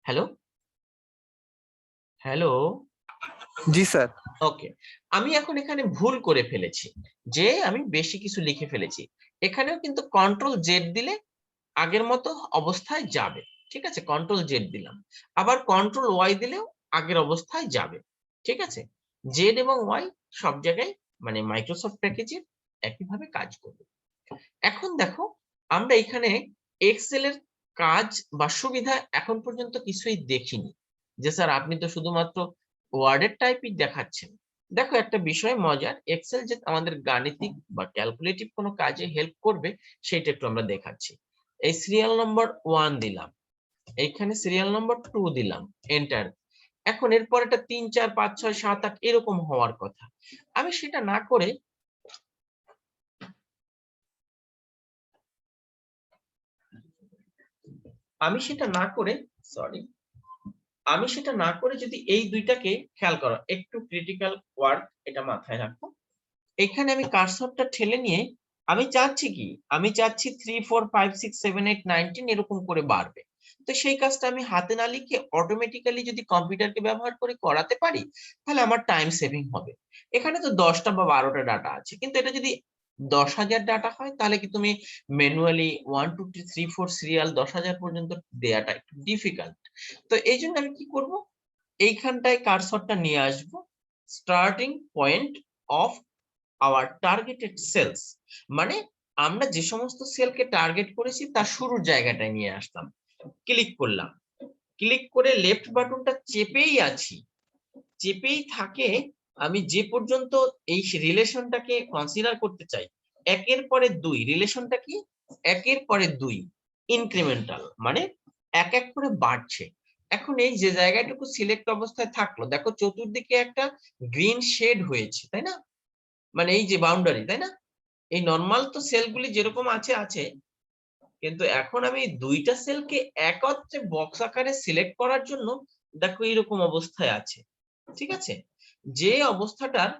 হ্যালো হ্যালো জি স্যার। ওকে, আমি এখন এখানে ভুল করে ফেলেছি যে আমি বেশি কিছু লিখে ফেলেছি। এখানেও কিন্তু কন্ট্রোল জেড দিলে আগের মতো অবস্থায় যাবে, ঠিক আছে? কন্ট্রোল জেড দিলাম, আবার কন্ট্রোল ওয়াই দিলেও আগের অবস্থায় যাবে, ঠিক আছে? জেড এবং ওয়াই সব জায়গায় মানে মাইক্রোসফট প্যাকেজে একইভাবে কাজ করবে। এখন দেখো আমরা এখানে এক্সেল এর কাজ বা সুবিধা এখন পর্যন্ত কিছুই দেখিনি, যে স্যার আপনি তো শুধুমাত্র ওয়ার্ডের টাইপই দেখাচ্ছেন। দেখো একটা বিষয় মজার, এক্সেল যে আমাদের গাণিতিক বা ক্যালকুলেটিভ কোনো কাজে হেল্প করবে সেটা একটু আমরা দেখাচ্ছি। এই সিরিয়াল নম্বর 1 দিলাম, এইখানে সিরিয়াল নম্বর 2 দিলাম, এন্টার। এখন এরপর এটা 3 4 5 6 7 8 এরকম হওয়ার কথা। আমি সেটা না করে যদি এই দুইটাকে খেয়াল করো, একটু ক্রিটিক্যাল ওয়ার্ড, এটা মাথায় রাখো। এখানে আমি কার্সরটা ঠেলে নিয়ে আমি চাচ্ছি কি, আমি চাচ্ছি 3 4 5 6 7 8 19 এরকম করে বাড়বে। তো সেই কাজটা আমি হাতে না লিখে অটোমেটিক্যালি যদি কম্পিউটারকে ব্যবহার করে করাতে পারি তাহলে আমার টাইম সেভিং হবে। এখানে তো 10টা বা 12টা ডাটা আছে, কিন্তু এটা যদি 10,000 ডাটা হয় তাহলে কি তুমি ম্যানুয়ালি 1 2 3 4 সিরিয়াল 10,000 পর্যন্ত দেয়াটা একটু ডিফিকাল্ট। তো এই জন্য আমি কি করব, এইখানটায় কার্সরটা নিয়ে আসব starting point of our targeted sales, মানে আমরা যে সমস্ত সেলকে টার্গেট করেছি তার শুরুর জায়গাটায় নিয়ে আসলাম। ক্লিক করলাম, ক্লিক করে লেফট বাটনটা চেপেই আছি, চেপেই থাকে আমি যে পর্যন্ত এই রিলেশনটাকে কনসিডার করতে চাই। একের পরে দুই রিলেশনটা কি, একের পরে দুই ইনক্রিমেন্টাল, মানে এক এক করে বাড়ছে। এখন এই যে জায়গাটুকু সিলেক্ট অবস্থায় থাকলো, দেখো চতুর্দিকে একটা গ্রিন শেড হয়েছে, তাই না? মানে এই যে বাউন্ডারি, তাই না? এই নরমাল তো সেলগুলি যেরকম আছে আছে, কিন্তু এখন আমি দুইটা সেলকে একত্রে বক্স আকারে সিলেক্ট করার জন্য দেখো এইরকম অবস্থায় আছে, ঠিক আছে? যে অবস্থাটার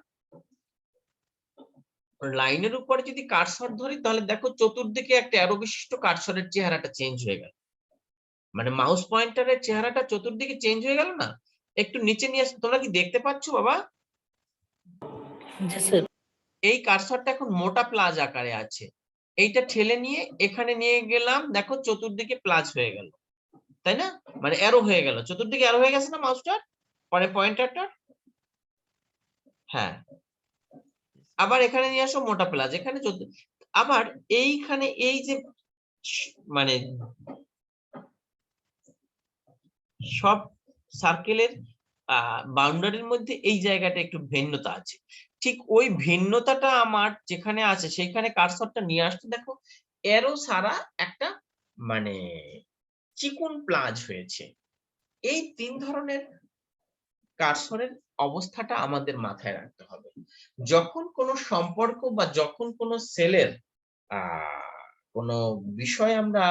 লাইনের উপরে যদি কার্সর ধরি তাহলে দেখো চতুর্দিকে একটা অ্যারো বিশিষ্ট কার্সরের চেহারাটা চেঞ্জ হয়ে গেল, মানে মাউস পয়েন্টারের চেহারাটা চতুর্দিকে চেঞ্জ হয়ে গেল না? একটু নিচে নিয়ে আসো, তোমরা কি দেখতে পাচ্ছ বাবা? জি স্যার। এই কার্সরটা এখন মোটা প্লাস আকারে আছে, এইটা ঠেলে নিয়ে এখানে নিয়ে গেলাম, দেখো চতুর্দিকে প্লাস হয়ে গেল, তাই না? মানে অ্যারো হয়ে গেল, চতুর্দিকে অ্যারো হয়ে গেছে না মাউসটার পরে পয়েন্টারটা? হ্যাঁ, আবার এখানে নিয়ে আসো মোটা প্লাস, এখানে আবার এইখানে এই যে মানে সব সার্কেলের বাউন্ডারির মধ্যে এই জায়গাটা একটু ভিন্নতা আছে, ঠিক ওই ভিন্নতাটা আমার যেখানে আছে সেইখানে কার্সরটা নিয়ে আসতে দেখো এরো সারা একটা মানে চিকন প্লাজ হয়েছে। এই তিন ধরনের কার্সরের অবস্থাটা আমাদের মাথায় রাখতে হবে। যখন কোনো সম্পর্ক বা যখন কোনো সেলের কোনো বিষয় আমরা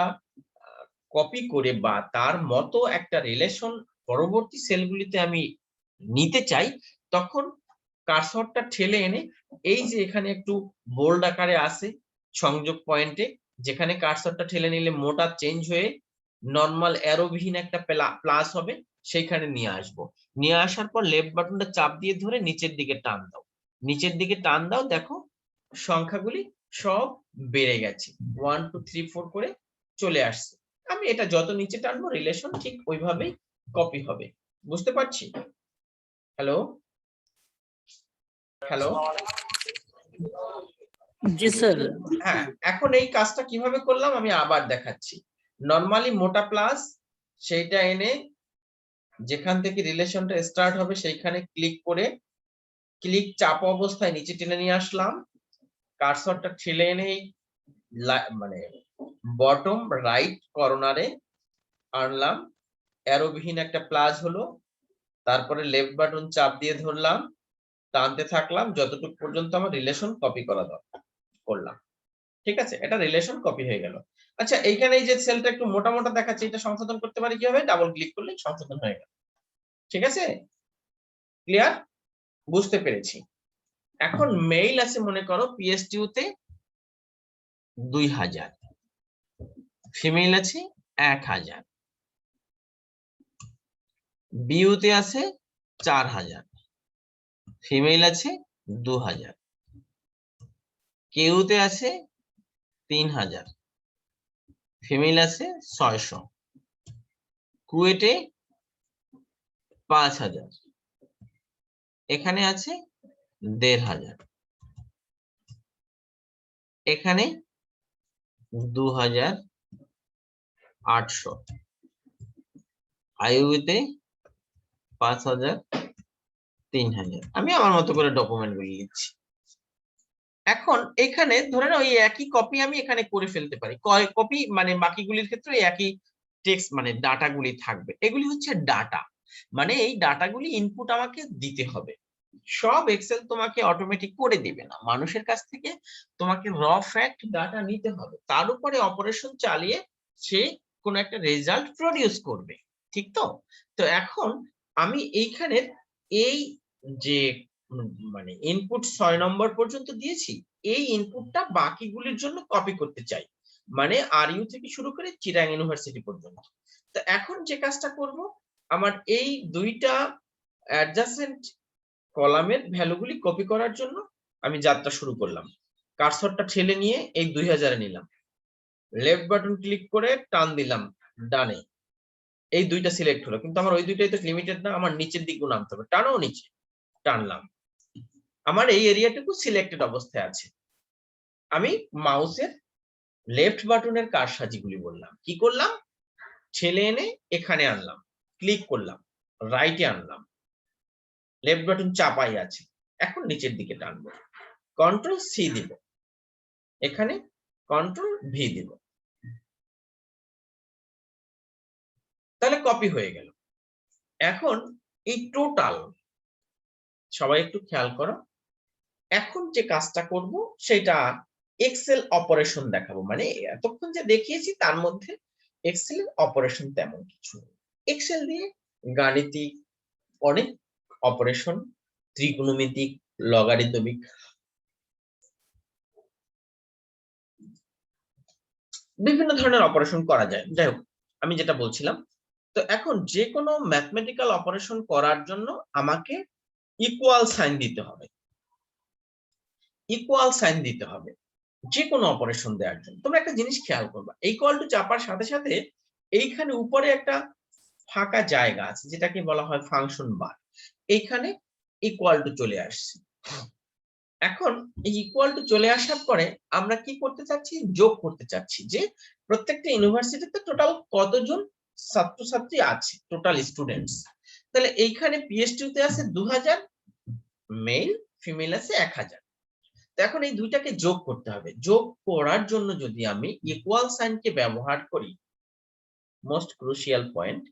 কপি করে বা তার মতো একটা রিলেশন পরবর্তী সেলগুলিতে আমি নিতে চাই, তখন কার্সরটা ঠেলে এনে এই যে এখানে একটু বোল্ড আকারে আছে সংযোগ পয়েন্টে যেখানে কার্সরটা ঠেলে নিলে মোটা চেঞ্জ হয়ে নর্মাল অ্যারোবিহীন একটা প্লাস হবে, সেইখানে নিয়ে আসবো। নিয়ে আসার পর লেফট বাটনটা চাপ দিয়ে ধরে নিচের দিকে টান দাও, নিচের দিকে টান দাও, দেখো সংখ্যাগুলি সব বেড়ে গেছে, 1 2 3 4 করে চলে আসছে। আমি এটা যত নিচে টানবো রিলেশন ঠিক ওইভাবেই কপি হবে। বুঝতে পারছি? হ্যালো হ্যালো জি স্যার। হ্যাঁ, এখন এই কাজটা কিভাবে করলাম আমি আবার দেখাচ্ছি। নরমালি মোটা প্লাস সেইটা এনে যেখান থেকে রিলেশনটা স্টার্ট হবে সেইখানে ক্লিক করে, ক্লিক চাপ অবস্থায় নিচে টেনে নিয়ে আসলাম, কার্সরটা ঠেলে এনে মানে বটম রাইট কর্নারে আনলাম, অ্যারোবিহীন একটা প্লাস হলো, তারপরে লেফট বাটন চাপ দিয়ে ধরলাম, টানতে থাকলাম যতটুকু পর্যন্ত আমার রিলেশন কপি করা দরকার, করলাম। ঠিক আছে, এটা রিলেশন কপি হয়ে গেল। আচ্ছা, এইখানে এই যে সেলটা একটু মোটা মোটা দেখাচ্ছে, এটা সংশোধন করতে পারি কিভাবে? ডাবল ক্লিক করলে সংশোধন হয়ে গেল। ঠিক আছে, ক্লিয়ার? বুঝতে পেরেছি। এখন মেইল আছে মনে করো পিএসটিউ তে 2000, ফিমেল আছে 1000, বিইউতে আছে 4000, ফিমেল আছে 2000, কেউতে আছে 3000, ফিমেল আছে 600, কুয়েটে 5000, এখানে আছে 1500, এখানে 2800, আইইউতে 5000, 3000। আমি আমার মতো করে ডকুমেন্ট গুলি লিখছি। এখন এখানে ধরে নাও এই একই কপি আমি এখানে করে ফেলতে পারি। কপি মানে বাকিগুলির ক্ষেত্রে একই টেক্সট মানে ডাটাগুলি থাকবে। এগুলি হচ্ছে ডাটা, মানে এই ডাটাগুলি ইনপুট আমাকে দিতে হবে। সব এক্সেল তোমাকে অটোমেটিক করে দিবে না, মানুষের কাছ থেকে তোমাকে র ফ্যাক্ট ডাটা নিতে হবে, তার উপরে অপারেশন চালিয়ে সে কোন একটা রেজাল্ট প্রডিউস করবে। ঠিক তো? তো এখন আমি এইখানে এই যে মানে ইনপুট 6 নম্বর পর্যন্ত দিয়েছি, এই ইনপুটটা বাকিগুলির জন্য কপি করতে চাই, মানে আরইউ থেকে শুরু করে চিরাং ইউনিভার্সিটি পর্যন্ত। তো এখন যে কাজটা করব, আমার এই দুইটা অ্যাডজাসেন্ট কলামের ভ্যালুগুলি কপি করার জন্য আমি যাত্রা শুরু করলাম। কার্সরটা ঠেলে নিয়ে এই 2000 এ নিলাম, লেফট বাটন ক্লিক করে টান দিলাম ডানে, এই দুইটা সিলেক্ট হলো, কিন্তু আমার ওই দুইটাই তো লিমিটেড না, আমার নিচের দিকে নামতে হবে, টানো নিচে, টানলাম, আমার এই এরিয়াটুকু সিলেক্টেড অবস্থায় আছে। আমি মাউসের লেফট বাটনের কারসাজিগুলি বললাম, কি করলাম, ঠেলে এনে এখানে আনলাম, ক্লিক করলাম, রাইটে আনলাম, লেফট বাটন চাপাই আছে, এখন নিচের দিকে টানবো, কন্ট্রোল সি দিব, এখানে কন্ট্রোল ভি দিব, তাহলে কপি হয়ে গেল। এখন এই টোটাল, সবাই একটু খেয়াল করো, এখন যে কাজটা করব সেটা এক্সেল অপারেশন দেখাবো, মানে এতক্ষণ যে দেখিয়েছি তার মধ্যে এক্সেলের অপারেশন তেমন কিছু। এক্সেল দিয়ে গাণিতিক অনেক অপারেশন, ত্রিকোণমিতিক, লগারিদমিক, বিভিন্ন ধরনের অপারেশন করা যায়। যাই হোক, আমি যেটা বলছিলাম, তো এখন যে কোনো ম্যাথমেটিক্যাল অপারেশন করার জন্য আমাকে ইকুয়াল সাইন দিতে হবে, ইকুয়াল সাইন দিতে হবে যে কোনো অপারেশন দেওয়ার জন্য। তোমরা একটা জিনিস খেয়াল করবা, ইকুয়াল টু চাপার সাথে সাথে এইখানে উপরে একটা ফাঁকা জায়গা আছে যেটাকে বলা হয় ফাংশন বার, এইখানে ইকুয়াল টু চলে আসছে। এখন এই ইকুয়াল টু চলে আসার পরে আমরা কি করতে চাচ্ছি, যোগ করতে চাচ্ছি যে প্রত্যেকটা ইউনিভার্সিটিতে টোটাল কতজন ছাত্রছাত্রী আছে, টোটাল স্টুডেন্টস। তাহলে এইখানে পিএসটিউ তে আছে 2000, মেল ফিমেল আছে 1000। তো এখন এই দুইটাকে যোগ করতে হবে। যোগ করার জন্য যদি আমি ইকুয়াল সাইনকে ব্যবহার করি, মোস্ট ক্রুশিয়াল পয়েন্ট,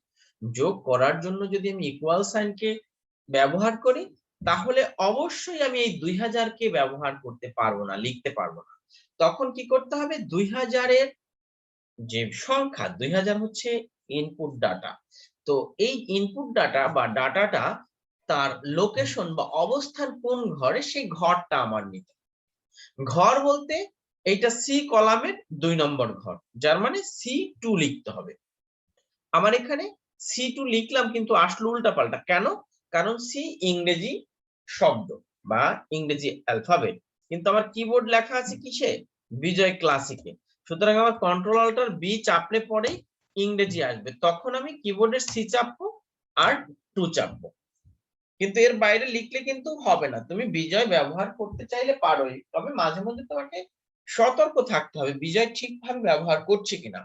যোগ করার জন্য যদি আমি ইকুয়াল সাইনকে ব্যবহার করি তাহলে অবশ্যই আমি এই 2000 কে ব্যবহার করতে পারবো না, লিখতে পারবো না। তখন কি করতে হবে, 2000 এর যে সংখ্যা, 2000 হচ্ছে ইনপুট ডাটা, তো এই ইনপুট ডাটা বা ডাটাটা তার লোকেশন বা অবস্থান কোন ঘরে, সেই ঘরটা আমার নিতে। ঘর বলতে এইটা সি কলামের 2 নম্বর ঘর, যার মানে C2 লিখতে হবে। আমার এখানে C2 লিখলাম কিন্তু আসলো উল্টা পাল্টা কেন? কারণ সি ইংরেজি শব্দ বা ইংরেজি অ্যালফাবেট, কিন্তু আমার কিবোর্ড লেখা আছে কিসে? বিজয় ক্লাসিকে। সুতরাং আমার কন্ট্রোল অল্টার বি চাপলে পরে ইংরেজি আসবে, তখন আমি কিবোর্ডের সি চাপবো আর 2 চাপবো। কিন্তু এর বাইরে লিখলে কিন্তু হবে না। তুমি বিজয় ব্যবহার করতে চাইলে পারোই, তবে মাঝে মধ্যে তোমাকে সতর্ক থাকতে হবে বিজয় ঠিকভাবে ব্যবহার করছে কিনা।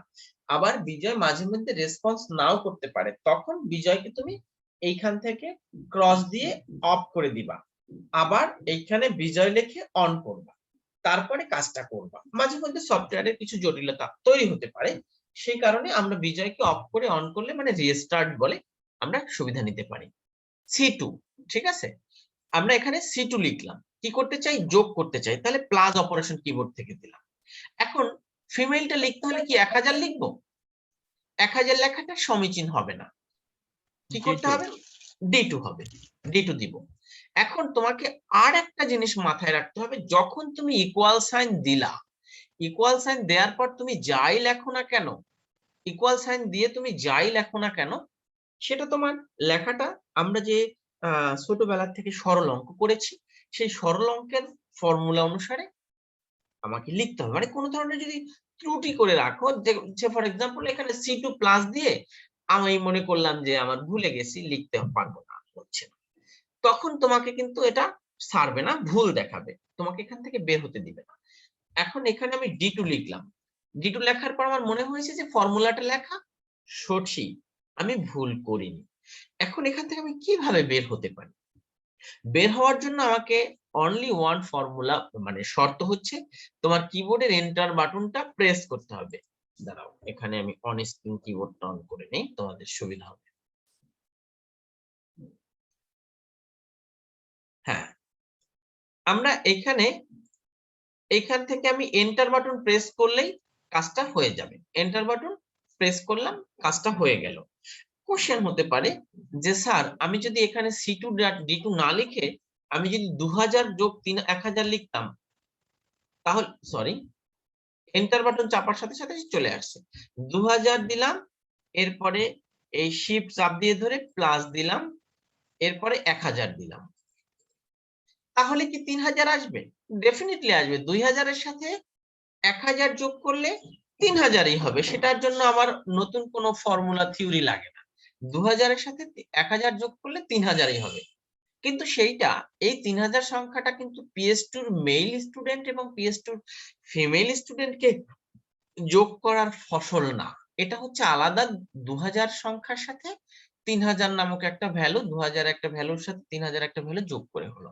আবার বিজয় মাঝে মধ্যে রেসপন্স নাও করতে পারে, তখন বিজয়কে তুমি এইখান থেকে ক্রস দিয়ে অফ করে দিবা, আবার এইখানে বিজয় লিখে অন করবা, তারপরে কাজটা করবা। মাঝে মধ্যে সফটওয়্যারের কিছু জটিলতা তৈরি হতে পারে, সেই কারণে আমরা বিজয়কে অফ করে অন করলে মানে রিস্টার্ট বলে আমরা সুবিধা নিতে পারি। C2, ঠিক আছে। আমরা এখানে C2 লিখলাম, কি করতে চাই? যোগ করতে চাই, তাহলে প্লাস অপারেশন কিবোর্ড থেকে দিলাম। এখন ফিমেলটা লিখতে হলে কি 1000 লিখবো? 1000 লেখাটা সমীচীন হবে না, কি করতে হবে? D2 হবে, D2 দিব। এখন তোমাকে আর একটা জিনিস মাথায় রাখতে হবে, যখন তুমি ইকুয়াল সাইন দিলা, ইকুয়াল সাইন দেওয়ার পর তুমি যাই লেখো না কেন, ইকুয়াল সাইন দিয়ে তুমি যাই লেখো না কেন, সেটা তোমার লেখাটা আমরা যে ছোটবেলা থেকে সরল অঙ্ক করেছি, সেই সরল অঙ্কের ফর্মুলা অনুসারে আমাকে লিখতে হবে। মানে কোনো ধরনের যদি ত্রুটি করে রাখো, যে ফর এক্সাম্পল এখানে C2 প্লাস দিয়ে আমি মনে করলাম যে আমার ভুলে গেছি, লিখতে পারবো না, হচ্ছে না, তখন তোমাকে কিন্তু এটা ছাড়বে না, ভুল দেখাবে, তোমাকে এখান থেকে বের হতে দিবে না। এখন এখানে আমি D2 লিখলাম, D2 লেখার পর আমার মনে হয়েছে যে ফর্মুলাটা লেখা সঠিক, আমি ভুল করিনি। এখন এখান থেকে আমি কিভাবে বের হতে পারি? বের হওয়ার জন্য আমাকে অনলি ওয়ান ফর্মুলা, মানে শর্ত হচ্ছে তোমার কিবোর্ডের এন্টার বাটনটা প্রেস করতে হবে। দাঁড়াও, এখানে আমি অন স্ক্রিন কিবোর্ডটা অন করে নেই, তোমাদের সুবিধা হবে। হ্যাঁ, আমরা এইখান থেকে আমি এন্টার বাটন প্রেস করলেই কাজটা হয়ে যাবে। এন্টার বাটন প্রেস করলাম, কাজটা হয়ে গেল। কোশ্চেন হতে পারে যে স্যার আমি যদি এখানে C2 D2 না লিখে আমি যদি 2000 যোগ 1000 লিখতাম, তাহলে সরি, এন্টার বাটন চাপার সাথে সাথে চলে আসছে 2000 দিলাম, এরপরে এই শিফট চাপ দিয়ে ধরে প্লাস দিলাম, এরপরে 1000 দিলাম, তাহলে কি 3000 আসবে? ডেফিনেটলি আসবে। 2000 এর সাথে 1000 যোগ করলে 3000ই হবে, সেটার জন্য আমার নতুন কোনো ফর্মুলা থিওরি লাগে না। 2000 এর সাথে 1000 যোগ করলে 3000ই হবে। কিন্তু সেইটা, এই 3000 সংখ্যাটা কিন্তু PS2 এর মেল স্টুডেন্ট এবং PS2 এর ফিমেল স্টুডেন্টকে যোগ করার ফসল না, এটা হচ্ছে আলাদা 2000 সংখ্যার সাথে 3000 নামক একটা ভ্যালু, 2000 একটা ভ্যালুর সাথে 3000 একটা ভ্যালু যোগ করে হলো।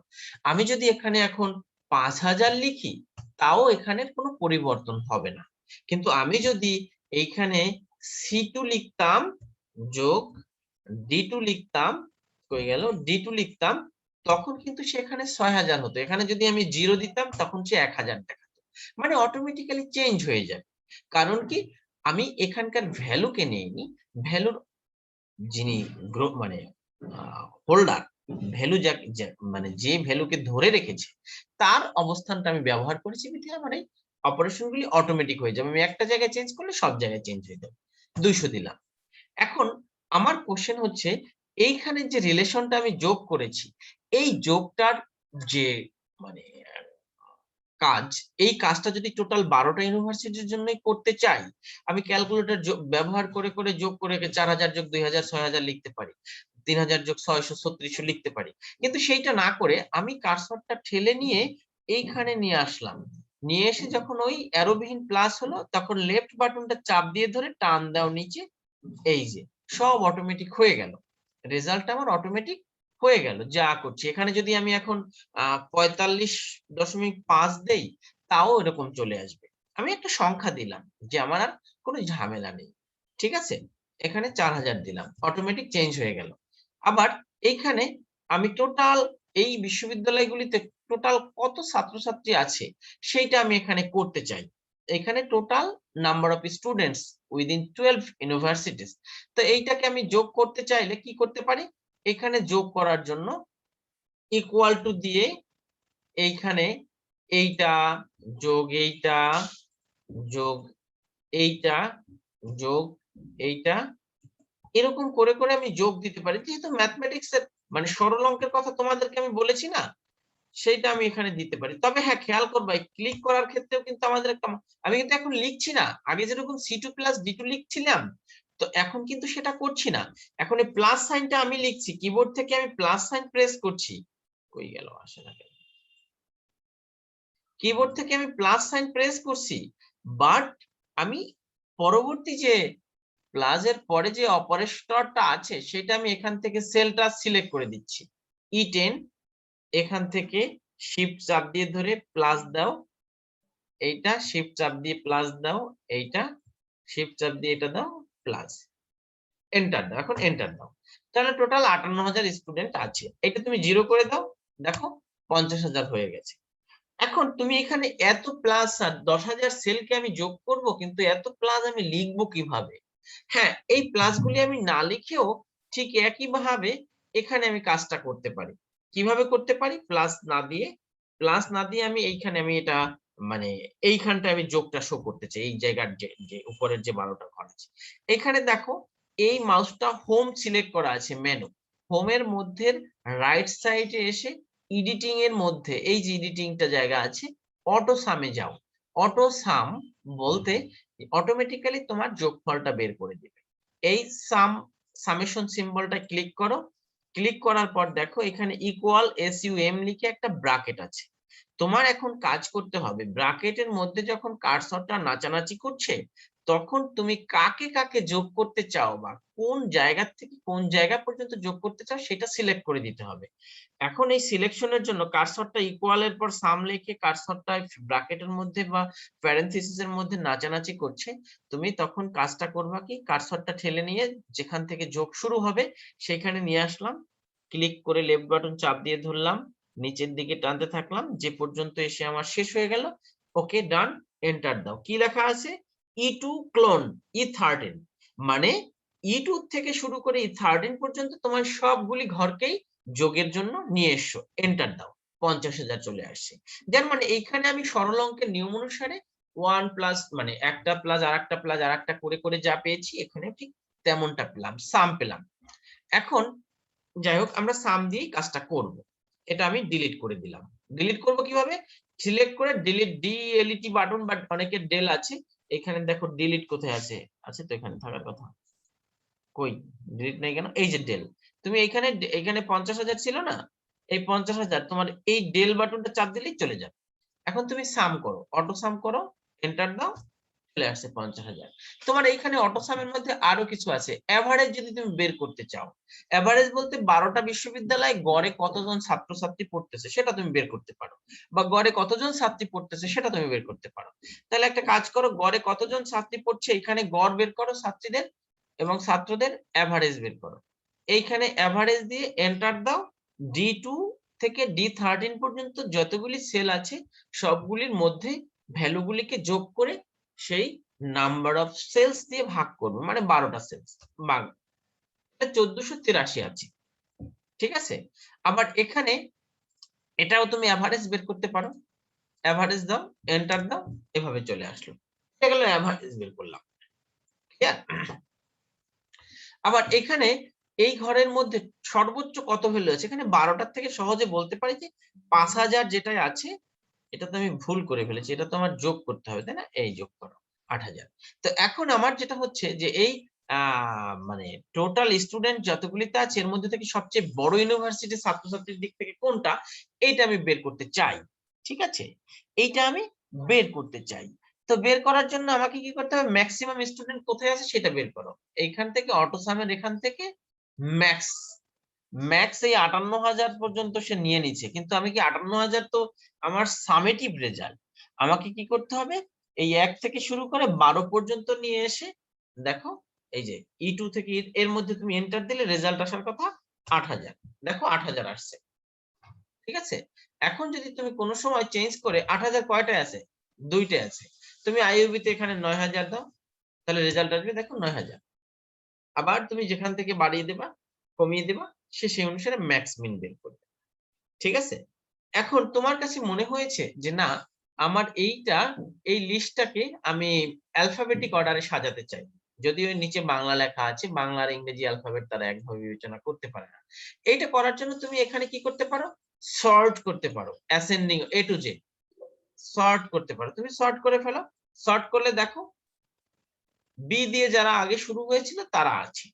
আমি যদি এখানে এখন 5000 লিখি, তাও এখানে কোনো পরিবর্তন হবে না। কিন্তু আমি যদি এইখানে C2 লিখতাম যোগ D2 লিখতাম, কই গেল, D2 লিখতাম, তখন কিন্তু সেখানে 6000 হতো। এখানে যদি আমি 0 দিতাম, তখন সে 1000 দেখাতো। মানে অটোমেটিক্যালি চেঞ্জ হয়ে যাবে। কারণ কি, আমি এখানকার ভ্যালুকে নেইনি, ভ্যালুর যিনি মানে হোল্ডার, ভ্যালু মানে যে ভ্যালুকে ধরে রেখেছে তার অবস্থানটা আমি ব্যবহার করেছি, বিধায় আমার এই অপারেশন গুলি অটোমেটিক হয়ে যাবে। আমি একটা জায়গায় চেঞ্জ করলে সব জায়গায় চেঞ্জ হয়ে যাবে। 200 দিলাম। এখন আমার কোশ্চেন হচ্ছে, এইখানে যে রিলেশনটা আমি যোগ করেছি, এই যোগটার যে মানে কাজ, এই কাজটা যদি টোটাল 12টা ইউনিভার্সিটির জন্যই করতে চাই, আমি ক্যালকুলেটর ব্যবহার করে করে যোগ করে 4000 যোগ 2000 6000 লিখতে পারি, 3000 যোগ 600 3600 লিখতে পারি। কিন্তু সেইটা না করে আমি কার্সরটা ঠেলে নিয়ে এইখানে নিয়ে আসলাম, নিয়ে এসে যখন ওই অ্যারোবিহীন প্লাস হলো, তখন লেফট বাটনটা চাপ দিয়ে ধরে টান দাও নিচে, এই যে সব অটোমেটিক হয়ে গেল, রেজাল্ট আমার অটোমেটিক হয়ে গেল। যা করছি এখানে যদি আমি এখন 45.5 দেই, তাও এরকম চলে আসবে। আমি একটা সংখ্যা দিলাম যে আমার আর কোনো ঝামেলা নেই, ঠিক আছে। এখানে 4000 দিলাম, অটোমেটিক চেঞ্জ হয়ে গেল। আবার এইখানে আমি টোটাল এই বিশ্ববিদ্যালয়গুলিতে টোটাল কত ছাত্রছাত্রী আছে সেইটা আমি এখানে করতে চাই। এখানে total number of students within 12 universities. তো এইটাকে আমি যোগ করতে চাইলে কি করতে পারি? এখানে যোগ করার জন্য ইকুয়াল টু দিয়ে এইখানে এইটা যোগ এইটা যোগ এইটা যোগ এইটা, এরকম করে করে আমি যোগ দিতে পারি। যেহেতু ম্যাথমেটিক্স এর মানে সরল অঙ্কের কথা তোমাদেরকে আমি বলেছি না, সেইটা আমি এখানে দিতে পারি। তবে হ্যাঁ, খেয়াল করবা ক্লিক করার ক্ষেত্রেও কিন্তু আমাদের একটা, আমি কিন্তু এখন লিখছি না, আগে যেরকম C2 প্লাস D2 লিখছিলাম, তো এখন কিন্তু সেটা করছি না। এখন এই প্লাস সাইনটা আমি লিখছি, কিবোর্ড থেকে আমি প্লাস সাইন প্রেস করছি। কই গেল, আসে না কেন? কিবোর্ড থেকে আমি প্লাস সাইন প্রেস করছি, বাট আমি পরবর্তী যে প্লাসের পরে যে অপারেটরটা আছে সেটা আমি এখান থেকে সেলটা সিলেক্ট করে দিচ্ছি। E10, এখান থেকে শিফট চাপ দিয়ে ধরে প্লাস দাও, এইটা শিফট চাপ দিয়ে প্লাস দাও, এইটা শিফট চাপ দিয়ে এটা দাও প্লাস, এন্টার দাও। এখন এন্টার দাও, তাহলে টোটাল 58,000 স্টুডেন্ট আছে। এটা তুমি 0 করে দাও, দেখো 50,000 হয়ে গেছে। এখন তুমি এখানে এত প্লাস আর 10,000 সেলকে আমি যোগ করব, কিন্তু এত প্লাস আমি লিখবো কিভাবে? হ্যাঁ, এই প্লাস গুলি আমি না লিখেও ঠিক একই ভাবে এখানে আমি কাজটা করতে পারি। কিভাবে করতে পারি? প্লাস না দিয়ে আমি এইখানে আমি এটা মানে এইখানটা আমি যোগটা শো করতে চাই, এই জায়গার যে উপরের যে 12টা ঘর আছে। এখানে দেখো এই মাউসটা হোম সিলেক্ট করা আছে, মেনু হোমের মধ্যে রাইট সাইডে এসে এডিটিং এর মধ্যে এই যে এডিটিংটা জায়গা আছে, অটো সামে যাও। অটো সাম বলতে অটোমেটিক্যালি তোমার যোগফলটা বের করে দিবে। এই সামেশন সিম্বলটা ক্লিক করো, ক্লিক করার পর দেখো এখানে ইকুয়াল SUM লিখে একটা ব্র্যাকেট আছে। তোমার এখন কাজ করতে হবে, ব্র্যাকেটের মধ্যে যখন কার্সরটা নাচানাচি করছে তখন তুমি কাকে কাকে যোগ করতে চাও বা কোন জায়গা থেকে কোন জায়গা পর্যন্ত যোগ করতে চাও সেটা সিলেক্ট করে দিতে হবে। এখন এই সিলেকশনের জন্য কার্সরটা ইকুয়ালের পর সাম লিখে কার্সরটা ব্র্যাকেটের মধ্যে বা প্যারেনথেসিসের মধ্যে নাচানাচি করছে, তুমি তখন কাজটা করবা কি, কার্সরটা ঠেলে নিয়ে যেখান থেকে যোগ শুরু হবে সেখানে নিয়ে আসলাম, ক্লিক করে লেফট বাটন চাপ দিয়ে ধরলাম, নিচের দিকে টানতে থাকলাম যে পর্যন্ত এসে আমার শেষ হয়ে গেল। ওকে, ডান, এন্টার দাও। কি লেখা আছে? E2 ক্লোন E13, মানে E2 থেকে শুরু করে E13 পর্যন্ত তোমার সবগুলি ঘরকেই যোগের জন্য নিয়ে এসো, এন্টার দাও। 50,000 চলে আসছে। যার মানে এইখানে আমি সরল অঙ্কের নিয়ম অনুসারে 1 প্লাস মানে একটা প্লাস আর একটা প্লাস আর একটা করে করে যা পেয়েছি এখানে ঠিক তেমনটা পেলাম, সাম পেলাম। এখন যাই হোক, আমরা সাম দিয়েই কাজটা করব। এটা আমি ডিলিট করে দিলাম। ডিলিট করব কিভাবে? সিলেক্ট করে ডিলিট DELET বাটন, বাট অনেকের ডেল আছে, এখানে দেখো ডিলিট কোথায় আছে, আছে তো এখানে থাকার কথা, কই ডিলিট নাই কেন? এই যে ডেল, তুমি এখানে এখানে 50,000 ছিল না, এই 50,000 তোমার এই ডেল বাটনটা চাপ দিলেই চলে যাবে। এখন তুমি সাম করো, অটো সাম করো, এন্টার দাও, চলে আসছে 50,000। তোমার এইখানে অটো সামের মধ্যে আরো কিছু আছে, এভারেজ যদি তুমি বের করতে চাও, এভারেজ বলতে 12টা বিশ্ববিদ্যালয়ে গড়ে কতজন ছাত্রছাত্রী পড়তেছে সেটা তুমি বের করতে পারো, বা গড়ে কতজন ছাত্রী পড়তেছে সেটা তুমি বের করতে পারো। তাহলে একটা কাজ করো, গড়ে কতজন ছাত্রী পড়ছে এখানে গড় বের করো ছাত্রীদের, এবং ছাত্রদের এভারেজ বের করো। এইখানে এভারেজ দিয়ে এন্টার দাও। D2 থেকে D13 পর্যন্ত যতগুলি সেল আছে সবগুলির মধ্যে ভ্যালুগুলিকে যোগ করে সেই নাম্বার অফ সেলস দিয়ে ভাগ করবো, মানে 12টা সেলস, 1483 আছে। ঠিক আছে, আবার এখানে এটাও তুমি এভারেজ বের করতে পারো, এভারেজ দাও, এন্টার দাও, এভাবে চলে আসলো। এগুলো এভারেজ বের করলাম। ক্লিয়ার? আবার এখানে এই ঘরের মধ্যে সর্বোচ্চ কত ভ্যালু আছে, এখানে 12টার থেকে সহজে বলতে পারি যে 5,000 যেটাই আছে, এটা তো আমি ভুল করে ফেলেছি, এটা তো আমার যোগ করতে হবে, তাই না? এই যোগ করো 8,000। তো এখন আমার যেটা হচ্ছে যে এই মানে টোটাল স্টুডেন্ট যতগুলিতে আছে এর মধ্যে থেকে সবচেয়ে বড় ইউনিভার্সিটি ছাত্রছাত্রীর দিক থেকে কোনটা, এইটা আমি বের করতে চাই। ঠিক আছে, এইটা আমি বের করতে চাই। তো বের করার জন্য আমাকে কি করতে হবে, ম্যাক্সিমাম স্টুডেন্ট কোথায় আছে সেটা বের করো। এইখান থেকে অটো সামের এখান থেকে ম্যাক্স, ম্যাক্স এই 58,000 পর্যন্ত সে নিয়ে নিচ্ছে, কিন্তু আমি কি 58,000 তো আমার সামেটিভ রেজাল্ট, আমাকে কি করতে হবে, এই 1 থেকে শুরু করে 12 পর্যন্ত নিয়ে এসে দেখো এই যে E2 থেকে এর মধ্যে তুমি এন্টার দিলে রেজাল্ট আসার কথা 8,000, দেখো 8,000 আসছে। ঠিক আছে, এখন যদি তুমি কোনো সময় চেঞ্জ করে 8,000 কয়টায় আছে, 2টায় আছে, তুমি IUB তে এখানে 9,000 দাও, তাহলে রেজাল্ট আসবে দেখো 9,000। আবার তুমি যেখান থেকে বাড়িয়ে দেবা কমিয়ে দেবা, সে সেই অনুসারে ম্যাক্স মিন বের করবে। ঠিক আছে, এখন তোমার কাছে মনে হয়েছে যে না, আমার এই লিস্টটাকে আমি অ্যালফাবেটিক অর্ডারে সাজাতে চাই, যদিও এর নিচে বাংলা লেখা আছে, বাংলা আর ইংরেজি অ্যালফাবেট তারা একভাবে বিবেচনা করতে পারে না। এইটা করার জন্য তুমি এখানে কি করতে পারো, সর্ট করতে পারো, ascending A to Z sort করতে পারো। তুমি সর্ট করে ফেলো, সর্ট করলে দেখো বি দিয়ে যারা আগে শুরু হয়েছিল তারা আছে,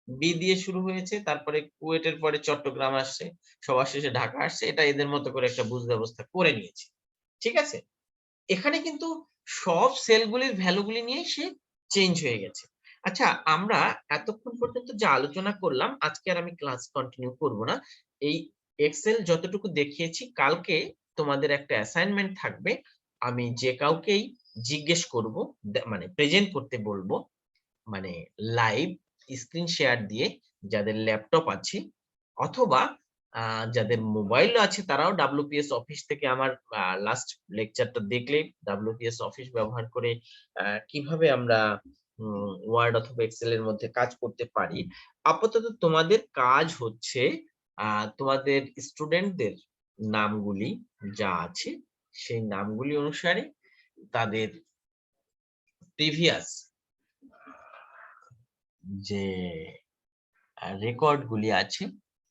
বি দিয়ে শুরু হয়েছে, তারপরে কুয়েটের পরে চট্টগ্রাম আসছে, সবার শেষে ঢাকা আসছে, এটা এদের মতো করে একটা বুঝ ব্যবস্থা করে নিয়েছে। ঠিক আছে, এখানে কিন্তু সব সেলগুলির ভ্যালুগুলি নিয়ে সে চেঞ্জ হয়ে গেছে। আচ্ছা, আমরা এতক্ষণ পর্যন্ত যে আলোচনা করলাম, আজকে আর আমি ক্লাস কন্টিনিউ করব না। এই এক্সেল যতটুকু দেখিয়েছি, কালকে তোমাদের একটা অ্যাসাইনমেন্ট থাকবে, আমি যে কাউকেই জিজ্ঞেস করব, মানে প্রেজেন্ট করতে বলবো, মানে লাইভ স্ক্রিন শেয়ার দিয়ে, যাদের ল্যাপটপ আছে অথবা যাদের মোবাইল আছে তারাও ডাব্লিউপিএস অফিস থেকে আমার লাস্ট লেকচারটা দেখলে ডাব্লিউপিএস অফিস ব্যবহার করে কিভাবে আমরা ওয়ার্ড অথবা এক্সেল এর মধ্যে কাজ করতে পারি। আপাতত তোমাদের কাজ হচ্ছে তোমাদের স্টুডেন্টদের নামগুলি যা আছে সেই নামগুলি অনুসারে তাদের প্রিভিয়াস যে রেকর্ড গুলি আছে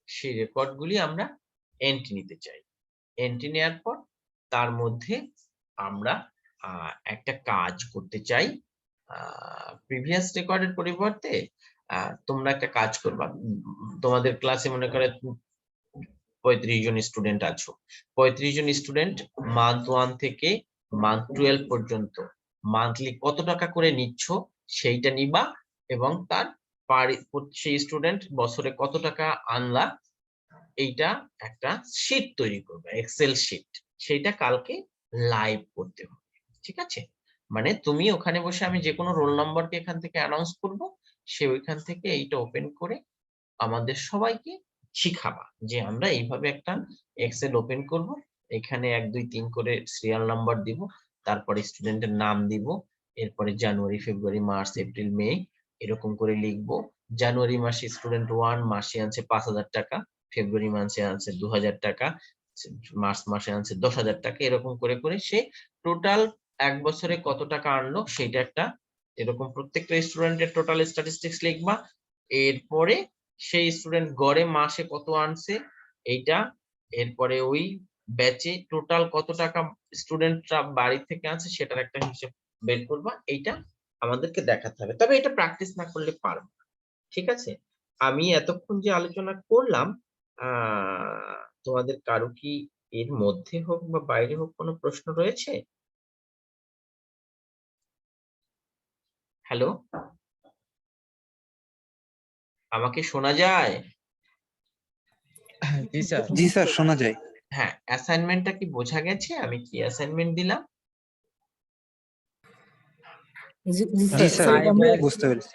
সেই রেকর্ড গুলি আমরা এন্ট্রি নিতে চাই। এন্ট্রি নেওয়ার পর তার মধ্যে আমরা একটা কাজ করতে চাই। প্রিভিয়াস রেকর্ডের পরিবর্তে তোমরা একটা কাজ করবা, তোমাদের ক্লাসে মনে করে 35 জন স্টুডেন্ট আছো, 35 জন স্টুডেন্ট মান্থ 1 থেকে মান্থ 12 পর্যন্ত মান্থলি কত টাকা করে নিচ্ছ সেইটা নিবা, এবং তার সেই স্টুডেন্ট বছরে কত টাকা আনলা এইটা একটা শীট তৈরি করবে, এক্সেল শীট। সেইটা কালকে লাইভ করতে হবে, ঠিক আছে? মানে তুমি ওখানে বসে, আমি যে কোনো রোল নম্বরকে এখান থেকে অ্যানাউন্স করব, সে ওইখান থেকে এইটা ওপেন করে আমাদের সবাইকে শিখাবা যে আমরা এইভাবে একটা এক্সেল ওপেন করব, এখানে 1 2 3 করে সিরিয়াল নাম্বার দিব, তারপরে স্টুডেন্টের নাম দিব, এরপরে জানুয়ারি ফেব্রুয়ারি মার্চ এপ্রিল মে এরকম করে লিখবো। জানুয়ারি মাসে স্টুডেন্ট 1 মাসে আনছে 5,000 টাকা, ফেব্রুয়ারি মাসে আনছে 2,000 টাকা, মার্চ মাসে আনছে 10,000 টাকা, এরকম করে করে সে টোটাল এক বছরে কত টাকা আনলো সেটা একটা, এরকম প্রত্যেকটা স্টুডেন্টের টোটাল স্ট্যাটিস্টিক্স লিখবা। এরপরে সেই স্টুডেন্ট গড়ে মাসে কত আনছে এইটা, এরপরে ওই ব্যাচে টোটাল কত টাকা স্টুডেন্টরা বাড়ি থেকে আনছে সেটার একটা হিসাব বের করবা। এইটা আমাদেরকে দেখাতে হবে, তবে এটা প্র্যাকটিস না করলে পারবো না, ঠিক আছে? আমি এতক্ষণ যে আলোচনা করলাম, তোমাদের কারো কি এর মধ্যে হোক বা বাইরে হোক কোনো প্রশ্ন রয়েছে? হ্যালো, আমাকে শোনা যায়? জি স্যার। জি স্যার, শোনা যায়। হ্যাঁ, অ্যাসাইনমেন্টটা কি বোঝা গেছে? আমি কি অ্যাসাইনমেন্ট দিলাম? জি জি স্যার, স্যার, স্যার আমরা বুঝতে পেরেছি।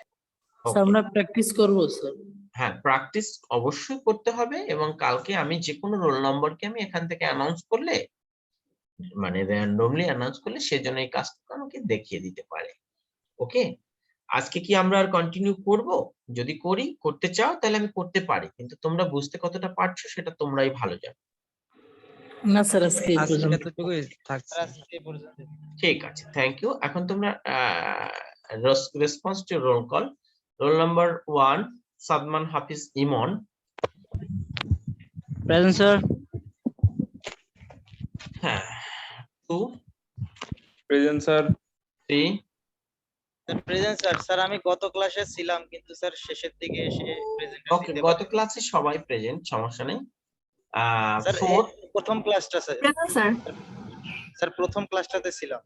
স্যার আমরা প্র্যাকটিস করব স্যার। হ্যাঁ, প্র্যাকটিস অবশ্যই করতে হবে, এবং কালকে আমি যে কোনো রোল নম্বরকে আমি এখান থেকে অ্যানাউন্স করলে, মানে র্যান্ডমলি অ্যানাউন্স করলে সেজন্য এই কাজটা আমাকে দেখিয়ে দিতে পারে। ওকে, আজকে কি আমরা আর কন্টিনিউ করব? যদি করতে চাও তাহলে আমি করতে পারি, কিন্তু তোমরা বুঝতে কতটা পারছো সেটা তোমরাই ভালো জানো। না স্যার, আজকে এই আজকে পর্যন্ত। এতটুকুই থাকছে। ঠিক আছে, থ্যাংক ইউ। এখন তোমরা response to roll call. Roll number 1 Sadman Hafiz Emon. Present sir. হ্যাঁ, 2 present sir. 3 present sir. Sir আমি গত ক্লাসে ছিলাম কিন্তু স্যার শেষের দিকে এসে প্রেজেন্টেশন ওকে, দিতে গত পারিনি। ক্লাসে সবাই প্রেজেন্ট, সমস্যা নেই। স্যার 4 প্রথম ক্লাসটা স্যার। স্যার স্যার প্রথম ক্লাসটাতে ছিলাম।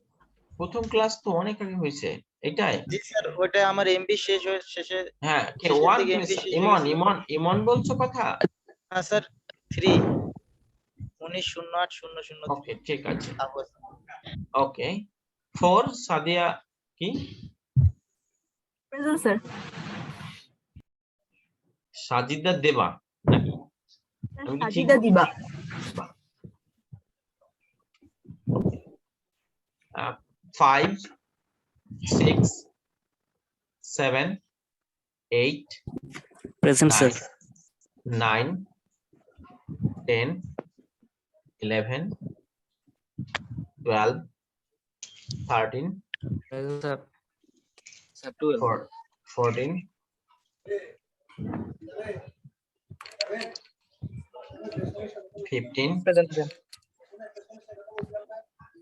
প্রথম ক্লাস তো অনেক আগে হয়েছে এটাই। জি স্যার, ওটা আমার এমবি শেষ হয়ে শেষে হ্যাঁ, কে শেষের 1 দিকে তুমি এমবি শেষ হয়ে ইমন গেছিল। ইমন ইমন বলছো কথা? হ্যাঁ স্যার, 3 190800। ওকে, ঠিক আছে। আবু ওকে, 4 সাদিয়া কি? Present sir. সাজিদা দেবা নাকি? আমি কি ঠিক সাজিদা দিবা। বাহ। 5 6 7 8 present sir. 9 10 11, 12, 13, Present, sir. Sir, 12. 14, 15, Present, sir.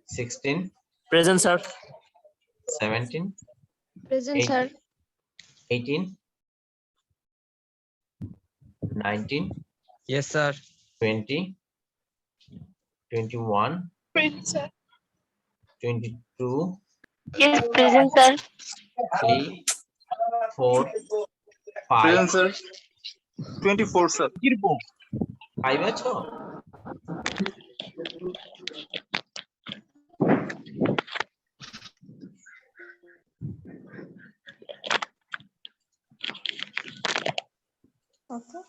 16, Present, sir. 17, Present, 18, sir. 18, 19, Yes, sir. 20, 21, Present, sir. 22, Yes, present, sir. 3, 4, 5, Present, sir. 24, sir. 5 আছো? Okay.